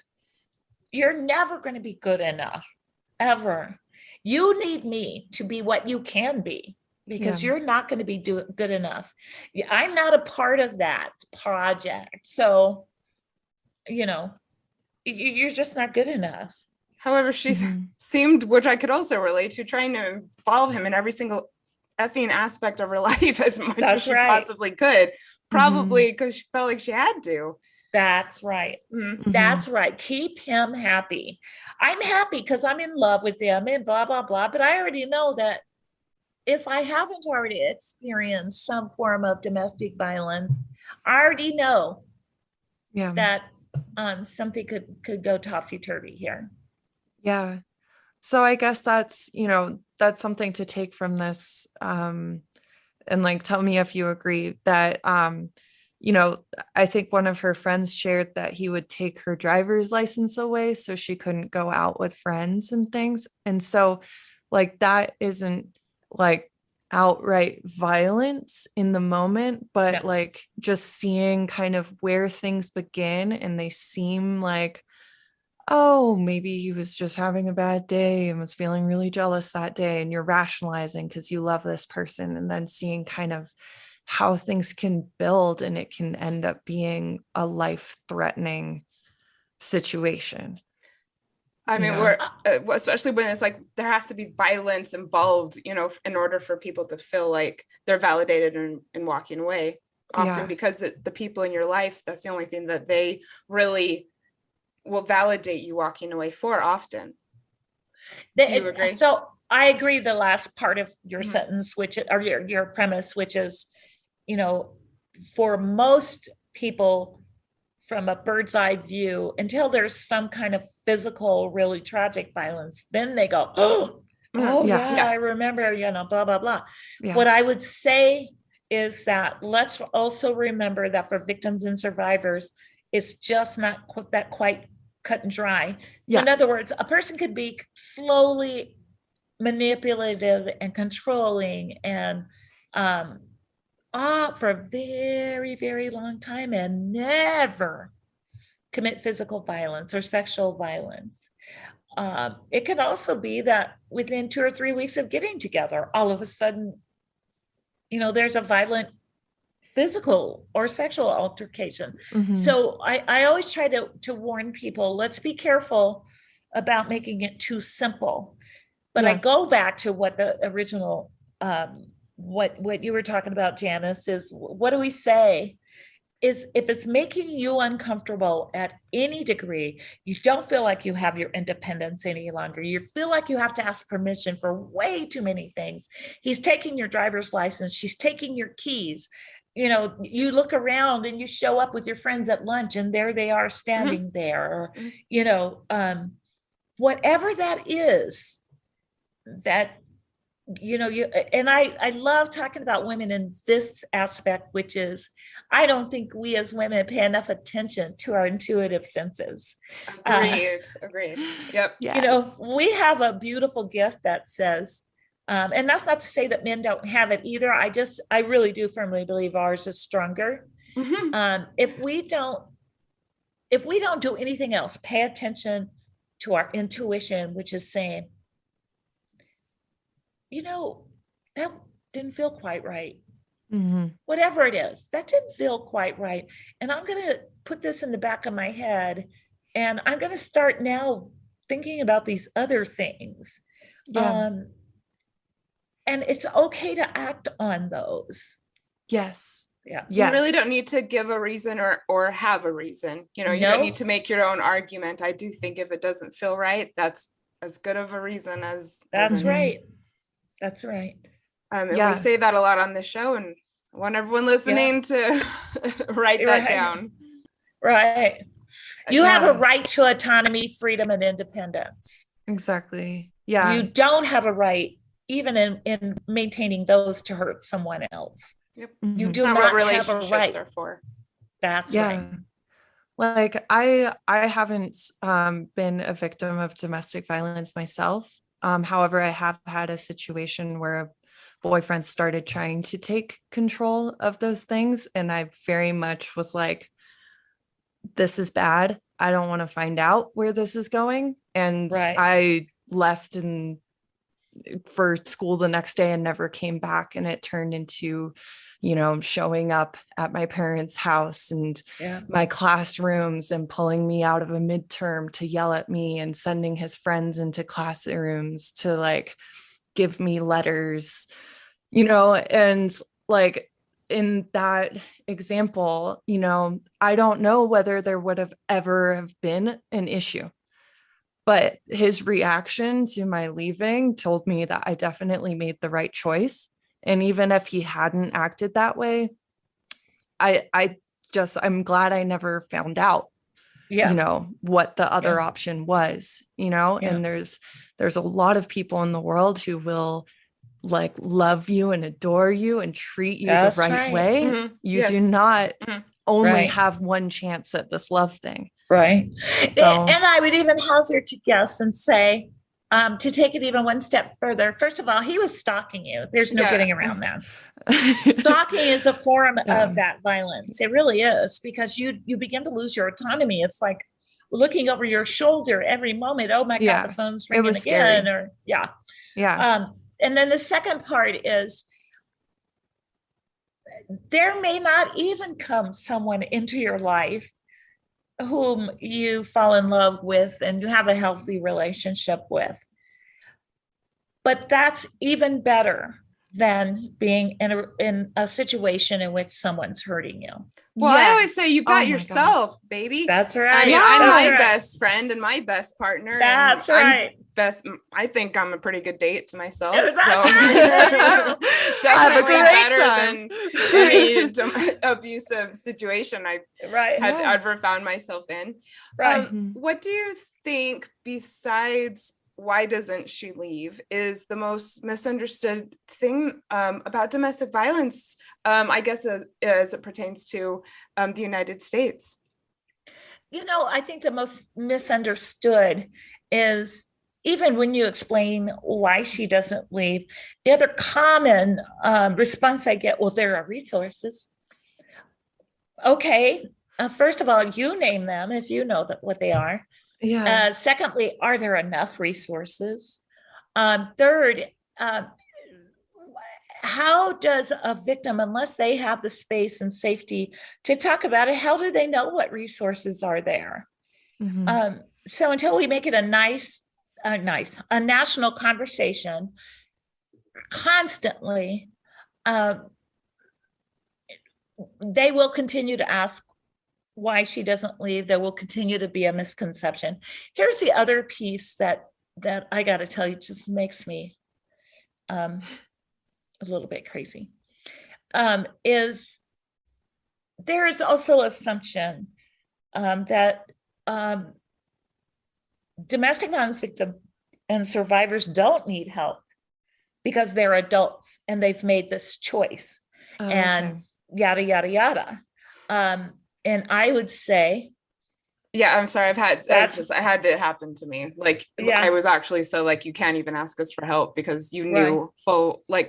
you're never going to be good enough, ever. You need me to be what you can be because you're not going to be good enough. I'm not a part of that project. So, you're just not good enough. However, she seemed, which I could also relate to, trying to involve him in every single effing aspect of her life as much as she possibly could. Probably because she felt like she had to. That's right. Mm-hmm. That's right. Keep him happy. I'm happy because I'm in love with him and blah, blah, blah. But I already know that if I haven't already experienced some form of domestic violence, I already know that something could go topsy-turvy here. Yeah. So I guess that's, that's something to take from this. And like, tell me if you agree that, I think one of her friends shared that he would take her driver's license away so she couldn't go out with friends and things. And so like, that isn't like outright violence in the moment, but like just seeing kind of where things begin and they seem like, oh, maybe he was just having a bad day and was feeling really jealous that day. And you're rationalizing because you love this person, and then seeing kind of how things can build and it can end up being a life-threatening situation. I mean, we're especially when it's like there has to be violence involved, in order for people to feel like they're validated in walking away. Often because the people in your life, that's the only thing that they really will validate you walking away for often. Do you agree? So I agree the last part of your sentence, or your premise, which is, for most people from a bird's eye view, until there's some kind of physical, really tragic violence, then they go, I remember, blah, blah, blah. Yeah. What I would say is that let's also remember that for victims and survivors, it's just not that quite cut and dry. So in other words, a person could be slowly manipulative and controlling and for a very, very long time and never commit physical violence or sexual violence. It can also be that within 2 or 3 weeks of getting together, all of a sudden, there's a violent physical or sexual altercation. So I always try to warn people, let's be careful about making it too simple. But I go back to what the original, what you were talking about, Janice, is what do we say? Is if it's making you uncomfortable at any degree, you don't feel like you have your independence any longer, you feel like you have to ask permission for way too many things. He's taking your driver's license, she's taking your keys. You look around and you show up with your friends at lunch and there they are standing there, or, whatever that is, that, I love talking about women in this aspect, which is, I don't think we as women pay enough attention to our intuitive senses. Agreed. Yep. Yes. We have a beautiful gift that says, and that's not to say that men don't have it either. I really do firmly believe ours is stronger. If we don't do anything else, pay attention to our intuition, which is saying, that didn't feel quite right. Whatever it is, that didn't feel quite right. And I'm going to put this in the back of my head. And I'm going to start now thinking about these other things. And it's okay to act on those. Yes. Yeah. You really don't need to give a reason or have a reason. You don't need to make your own argument. I do think if it doesn't feel right, that's as good of a reason as right. That's right. And we say that a lot on the show, and I want everyone listening to write that down. Right. You have a right to autonomy, freedom, and independence. Exactly. Yeah. You don't have a right, even in maintaining those, to hurt someone else. Yep. You do not have a right. Are for. That's right. Like I haven't been a victim of domestic violence myself. However, I have had a situation where a boyfriend started trying to take control of those things. And I very much was like, this is bad. I don't want to find out where this is going. And I left for school the next day and never came back. And it turned into, showing up at my parents' house and my classrooms and pulling me out of a midterm to yell at me and sending his friends into classrooms to like give me letters, and like in that example, you know, I don't know whether there would have ever have been an issue, but his reaction to my leaving told me that I definitely made the right choice. And even if he hadn't acted that way, I'm glad I never found out, you know, what the other option was, you know. And there's a lot of people in the world who will like love you and adore you and treat you the right way. Mm-hmm. You do not only Right. have one chance at this love thing. Right. So, And I would even hazard to guess and say, to take it even one step further, first of all, he was stalking you. There's no getting around that. Stalking is a form of that violence. It really is, because you begin to lose your autonomy. It's like looking over your shoulder every moment. Oh my God, the phone's ringing again. Scary. And then the second part is there may not even come someone into your life whom you fall in love with and you have a healthy relationship with. But that's even better than being in a situation in which someone's hurting you. Well, I always say you've got yourself, baby. That's right. I mean, I'm my best friend and my best partner. That's right. I think I'm a pretty good date to myself. That's right. Definitely better time. than any abusive situation I've ever found myself in. Right. What do you think, besides why doesn't she leave, is the most misunderstood thing about domestic violence, I guess, as it pertains to the United States? You know, I think the most misunderstood is, even when you explain why she doesn't leave, the other common response I get, well, there are resources. Okay, first of all, you name them if you know what they are. Secondly, are there enough resources? Third, how does a victim, unless they have the space and safety to talk about it, how do they know what resources are there? So until we make it a national conversation constantly, they will continue to ask why she doesn't leave. There will continue to be a misconception. Here's the other piece that I got to tell you, just makes me a little bit crazy, is there is also assumption that domestic violence victims and survivors don't need help because they're adults and they've made this choice, and yada, yada, yada. And I would say, I'm sorry, I had it happen to me. Like, I was actually so like, you can't even ask us for help because you knew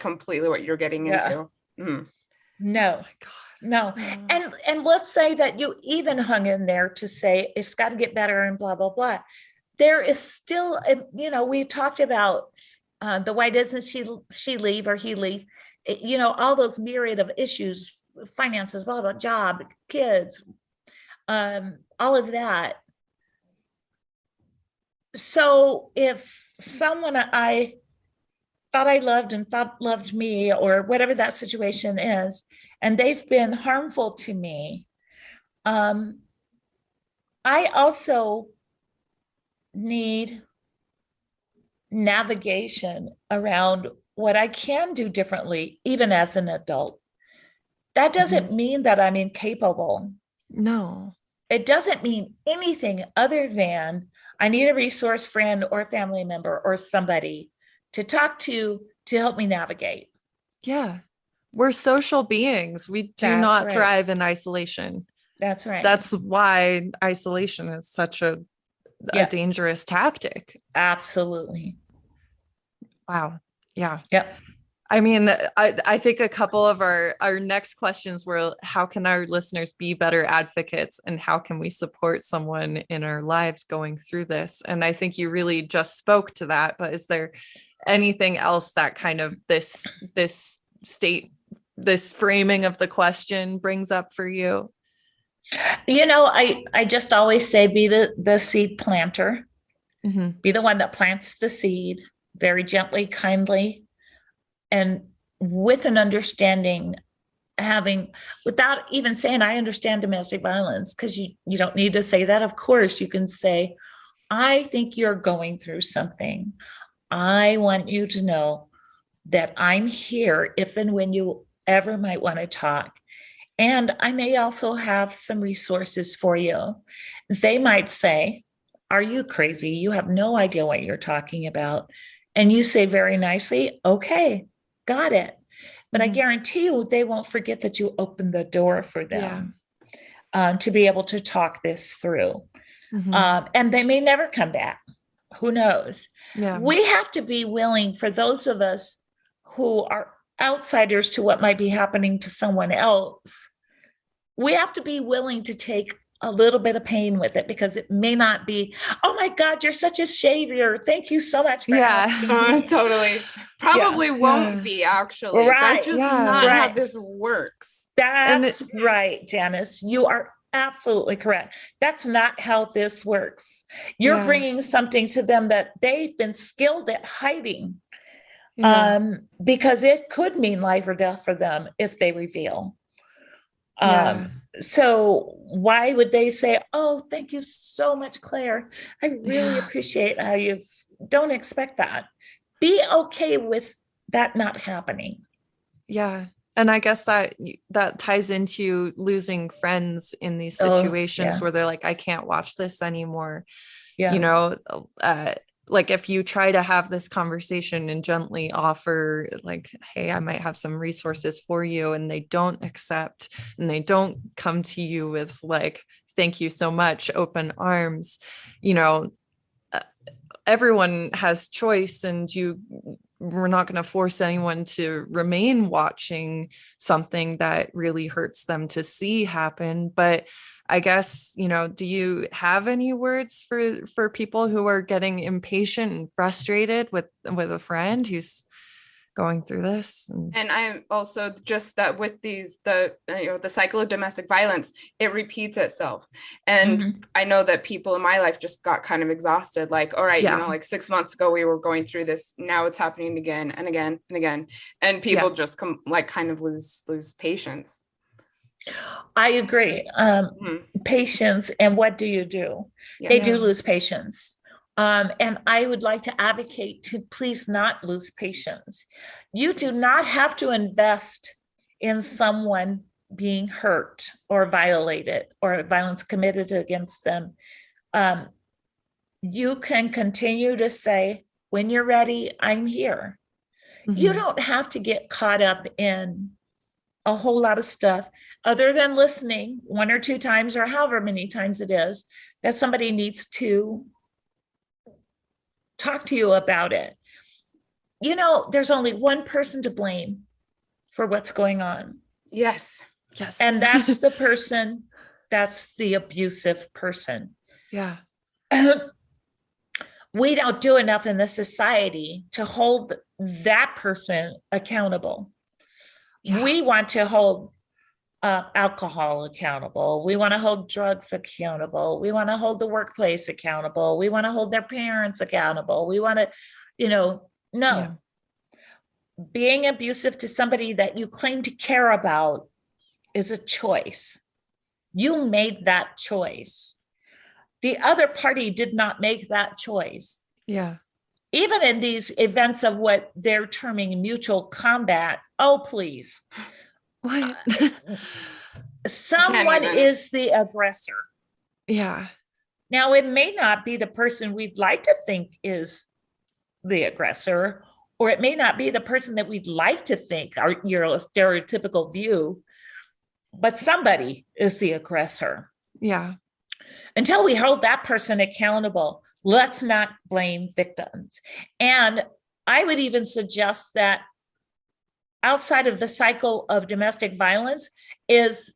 completely what you're getting into. No. Oh my God. No. And let's say that you even hung in there to say it's got to get better and blah, blah, blah. There is still, we talked about the why doesn't she leave or he leave, all those myriad of issues, finances, blah, blah, job, kids, all of that. So if someone I thought I loved and thought loved me, or whatever that situation is, and they've been harmful to me, I also need navigation around what I can do differently, even as an adult. That doesn't mean that I'm incapable. No. It doesn't mean anything other than I need a resource friend or family member or somebody to talk to help me navigate. Yeah. We're social beings. We do not thrive in isolation. That's right. That's why isolation is such a dangerous tactic. Absolutely. Wow. Yeah. Yep. I mean, I think a couple of our next questions were, how can our listeners be better advocates, and how can we support someone in our lives going through this? And I think you really just spoke to that, but is there anything else that kind of this framing of the question brings up for you? I just always say, be the seed planter, be the one that plants the seed very gently, kindly, and with an understanding having, without even saying, I understand domestic violence, because you don't need to say that. Of course, you can say, I think you're going through something. I want you to know that I'm here if and when you ever might want to talk. And I may also have some resources for you. They might say, are you crazy? You have no idea what you're talking about. And you say very nicely, okay, got it. But I guarantee you, they won't forget that you opened the door for them to be able to talk this through. And they may never come back. Who knows? We have to be willing, for those of us who are outsiders to what might be happening to someone else, we have to be willing to take a little bit of pain with it, because it may not be, oh my God, you're such a savior. Thank you so much for asking. Totally. Probably won't be, actually. Right. That's just not how this works. That's right, Janice. You are absolutely correct. That's not how this works. You're bringing something to them that they've been skilled at hiding, because it could mean life or death for them if they reveal. So why would they say, oh, thank you so much, Claire. I really appreciate how don't expect that. Be okay with that not happening. Yeah. And I guess that ties into losing friends in these situations where they're like, I can't watch this anymore. You know, like if you try to have this conversation and gently offer like, hey, I might have some resources for you, and they don't accept, and they don't come to you with like, thank you so much, open arms, you know, everyone has choice, and we're not going to force anyone to remain watching something that really hurts them to see happen. But I guess, you know, do you have any words for people who are getting impatient and frustrated with a friend who's going through this? And I'm also just that with the cycle of domestic violence, it repeats itself. And I know that people in my life just got kind of exhausted. Like, all right, you know, like 6 months ago, we were going through this. Now it's happening again and again and again. And people just kind of lose patience. I agree. Patience. And what do you do? They do lose patience. And I would like to advocate to please not lose patience. You do not have to invest in someone being hurt or violated or violence committed against them. You can continue to say, when you're ready, I'm here. You don't have to get caught up in a whole lot of stuff other than listening 1 or 2 times or however many times it is that somebody needs to talk to you about it. You know, there's only one person to blame for what's going on. Yes. And that's the person, that's the abusive person. Yeah. We don't do enough in this society to hold that person accountable. We want to hold alcohol accountable. We want to hold drugs accountable. We want to hold the workplace accountable. We want to hold their parents accountable. We want to, no. Being abusive to somebody that you claim to care about is a choice. You made that choice. The other party did not make that choice. Yeah. Even in these events of what they're terming mutual combat, oh, please. What? Someone is the aggressor. Yeah. Now, it may not be the person we'd like to think is the aggressor, or it may not be the person that we'd like to think are your stereotypical view, but somebody is the aggressor. Yeah. Until we hold that person accountable, let's not blame victims. And I would even suggest that outside of the cycle of domestic violence is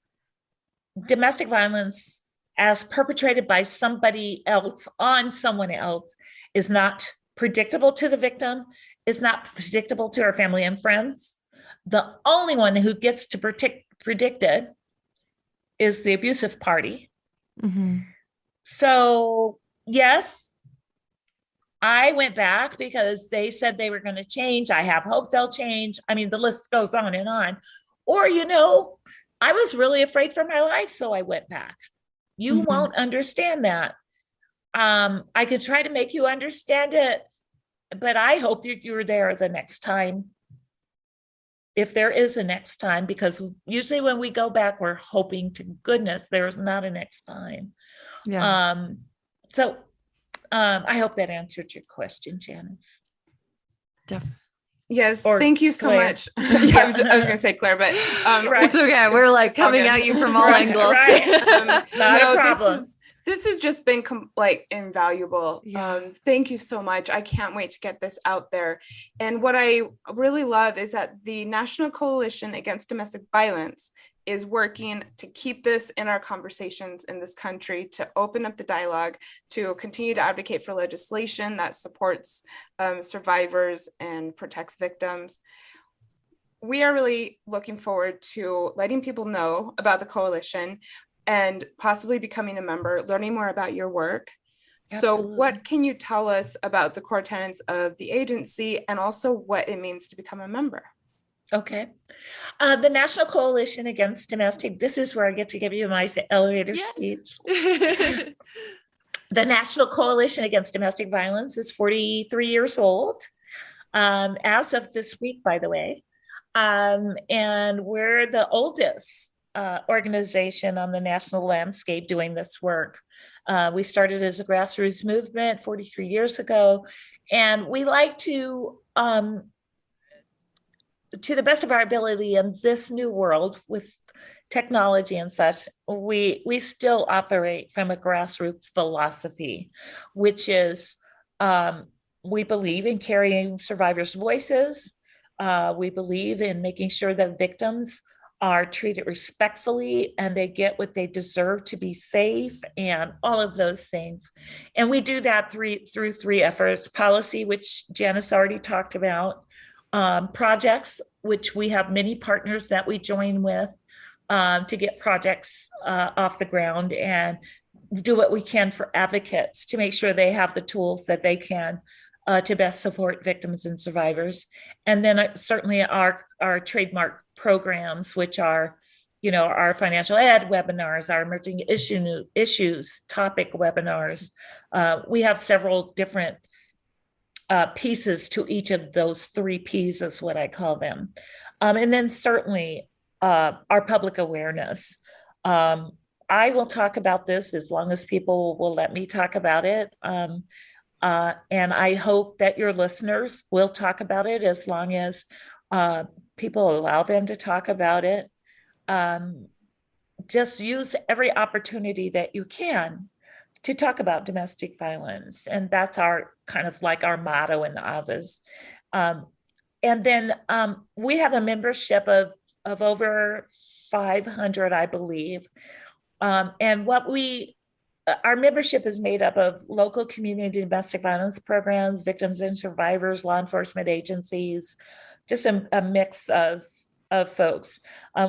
domestic violence as perpetrated by somebody else on someone else is not predictable to the victim, is not predictable to our family and friends. The only one who gets to predict it is the abusive party. So yes, I went back because they said they were going to change. I have hope they'll change. I mean, the list goes on and on. Or, I was really afraid for my life, so I went back. You won't understand that. I could try to make you understand it, but I hope that you're there the next time, if there is a next time, because usually when we go back, we're hoping to goodness there's not a next time. Yeah. I hope that answered your question, Janice. Definitely. Yes, Or thank you so Claire. much. Yeah, I was going to say Claire, but Right. It's okay. We're like coming at you from all Right, angles. right. Not a problem. This has just been like invaluable. Yeah. Thank you so much. I can't wait to get this out there. And what I really love is that the National Coalition Against Domestic Violence is working to keep this in our conversations in this country, to open up the dialogue, to continue to advocate for legislation that supports survivors and protects victims. We are really looking forward to letting people know about the coalition and possibly becoming a member, learning more about your work. Absolutely. So what can you tell us about the core tenets of the agency and also what it means to become a member? Okay. The National Coalition Against Domestic, this is where I get to give you my elevator speech. The National Coalition Against Domestic Violence is 43 years old, as of this week, by the way. And we're the oldest organization on the national landscape doing this work. We started as a grassroots movement 43 years ago, and we like to the best of our ability in this new world with technology and such, we still operate from a grassroots philosophy, which is we believe in carrying survivors' voices. We believe in making sure that victims are treated respectfully and they get what they deserve to be safe and all of those things. And we do that through three efforts: policy, which Janice already talked about, projects, which we have many partners that we join with to get projects off the ground, and do what we can for advocates to make sure they have the tools that they can to best support victims and survivors. And then certainly our trademark programs, which are, our financial ed webinars, our emerging issues topic webinars. We have several different pieces to each of those 3 P's, is what I call them. And then certainly our public awareness. I will talk about this as long as people will let me talk about it. And I hope that your listeners will talk about it as long as people allow them to talk about it. Just use every opportunity that you can to talk about domestic violence. And that's our kind of like our motto in AVAs. And then we have a membership of over 500, I believe. And our membership is made up of local community domestic violence programs, victims and survivors, law enforcement agencies, just a mix of folks.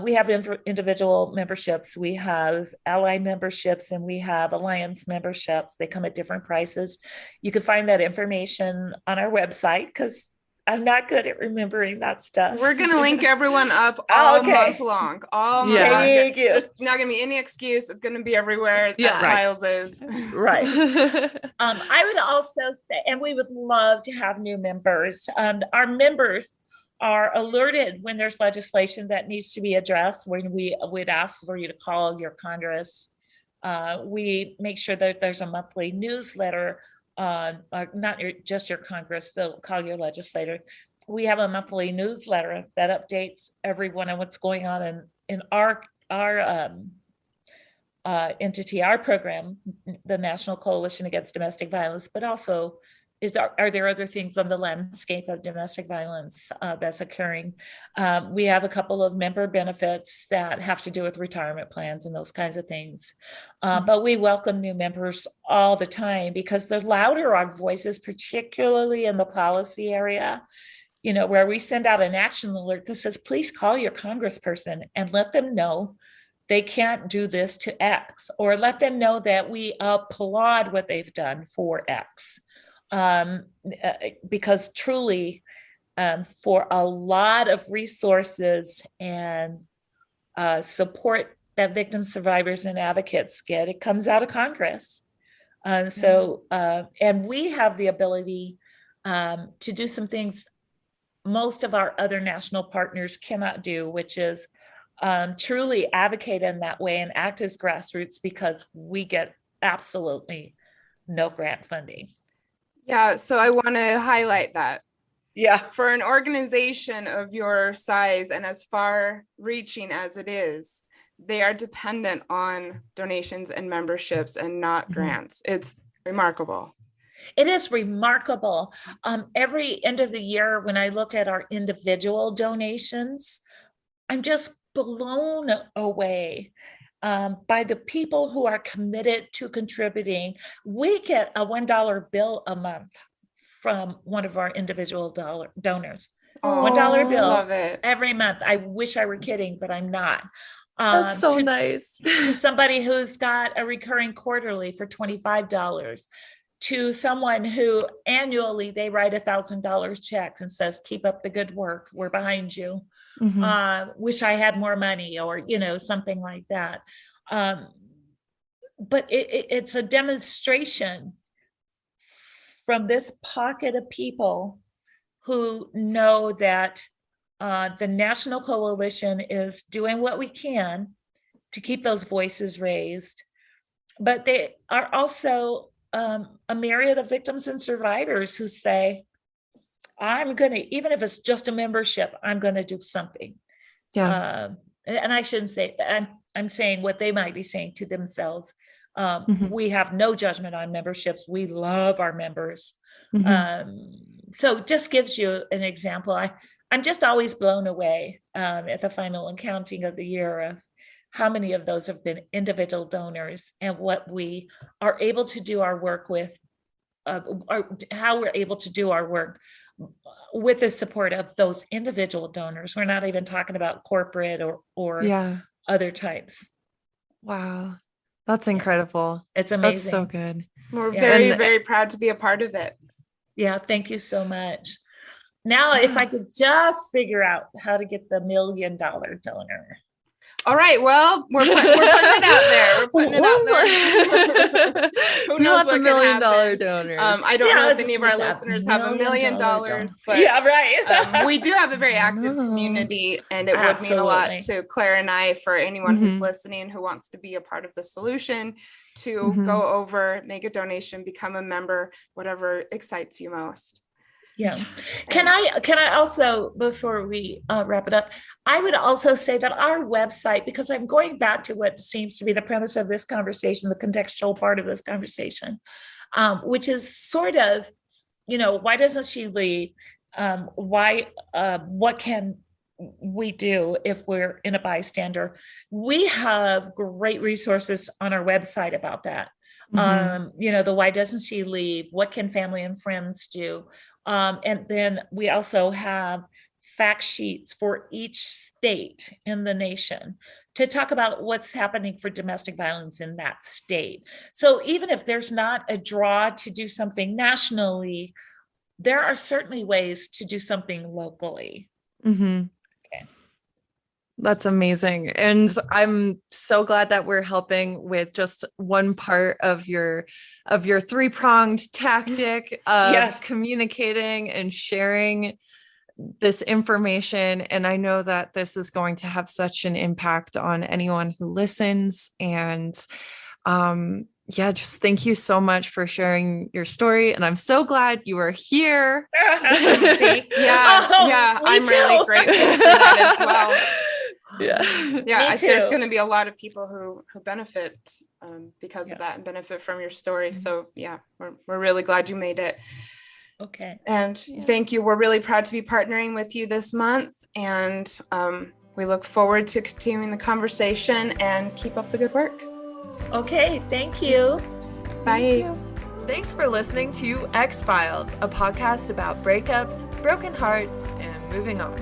We have individual memberships, we have ally memberships, and we have alliance memberships. They come at different prices. You can find that information on our website, because I'm not good at remembering that stuff. We're going to link everyone up all month long. All month long. Thank you. There's not going to be any excuse. It's going to be everywhere. Yeah. Styles is. Right. I would also say, and we would love to have new members. Our members are alerted when there's legislation that needs to be addressed, when we would ask for you to call your Congress. We make sure that there's a monthly newsletter, not just your Congress, they'll call your legislator. We have a monthly newsletter that updates everyone on what's going on in our entity, our program, the National Coalition Against Domestic Violence, but also are there other things on the landscape of domestic violence that's occurring? We have a couple of member benefits that have to do with retirement plans and those kinds of things. But we welcome new members all the time, because the louder our voices, particularly in the policy area, where we send out an action alert that says, please call your congressperson and let them know they can't do this to X, or let them know that we applaud what they've done for X. Because truly, for a lot of resources and support that victims, survivors, and advocates get. It comes out of Congress. And we have the ability to do some things most of our other national partners cannot do, which is truly advocate in that way and act as grassroots, because we get absolutely no grant funding. Yeah, so I want to highlight that. Yeah. For an organization of your size and as far reaching as it is, they are dependent on donations and memberships and not grants. It's remarkable. It is remarkable. Every end of the year, when I look at our individual donations, I'm just blown away by the people who are committed to contributing. We get a $1 bill a month from one of our individual donors. $1 bill love it. Every month. I wish I were kidding, but I'm not. That's so nice. Somebody who's got a recurring quarterly for $25, to someone who annually they write $1,000 checks and says, keep up the good work, we're behind you. Wish I had more money, or something like that. But it's a demonstration from this pocket of people who know that the National Coalition is doing what we can to keep those voices raised, but they are also a myriad of victims and survivors who say, I'm going to, even if it's just a membership, I'm going to do something. Yeah. And I shouldn't say that. I'm saying what they might be saying to themselves. We have no judgment on memberships. We love our members. So just gives you an example. I'm just always blown away at the final accounting of the year of how many of those have been individual donors, and what we are able to do our work with, or how we're able to do our work with the support of those individual donors. We're not even talking about corporate or other types. Wow. That's incredible. It's amazing. That's so good. We're very proud to be a part of it. Yeah. Thank you so much. Now, if I could just figure out how to get the $1 million donor. All right. Well, we're putting it out there. Who knows what $1 million donors? I don't know if any of our listeners have $1 million, but we do have a very active community, and it would mean a lot to Claire and I, for anyone who's listening who wants to be a part of the solution, to go over, make a donation, become a member, whatever excites you most. Yeah. Can I also, before we wrap it up, I would also say that our website, because I'm going back to what seems to be the premise of this conversation, the contextual part of this conversation, which is sort of, why doesn't she leave? What can we do if we're in a bystander? We have great resources on our website about that. The why doesn't she leave? What can family and friends do? And then we also have fact sheets for each state in the nation to talk about what's happening for domestic violence in that state. So even if there's not a draw to do something nationally, there are certainly ways to do something locally. Okay. That's amazing. And I'm so glad that we're helping with just one part of your three-pronged tactic of communicating and sharing this information. And I know that this is going to have such an impact on anyone who listens. And just thank you so much for sharing your story. And I'm so glad you were here. I'm really grateful for that as well. There's going to be a lot of people who benefit because of that, and benefit from your story. So we're really glad you made it. Okay. And thank you. We're really proud to be partnering with you this month, and we look forward to continuing the conversation, and keep up the good work. Okay. Thank you. Bye. Thanks for listening to X-Files, a podcast about breakups, broken hearts, and moving on.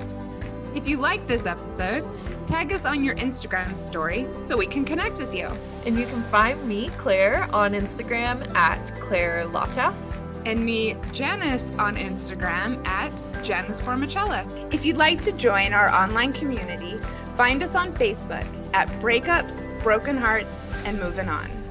If you like this episode, tag us on your Instagram story so we can connect with you. And you can find me, Claire, on Instagram at Claire Lofthouse. And me, Janice, on Instagram at Gems for Michella. If you'd like to join our online community, find us on Facebook at Breakups, Broken Hearts, and Moving On.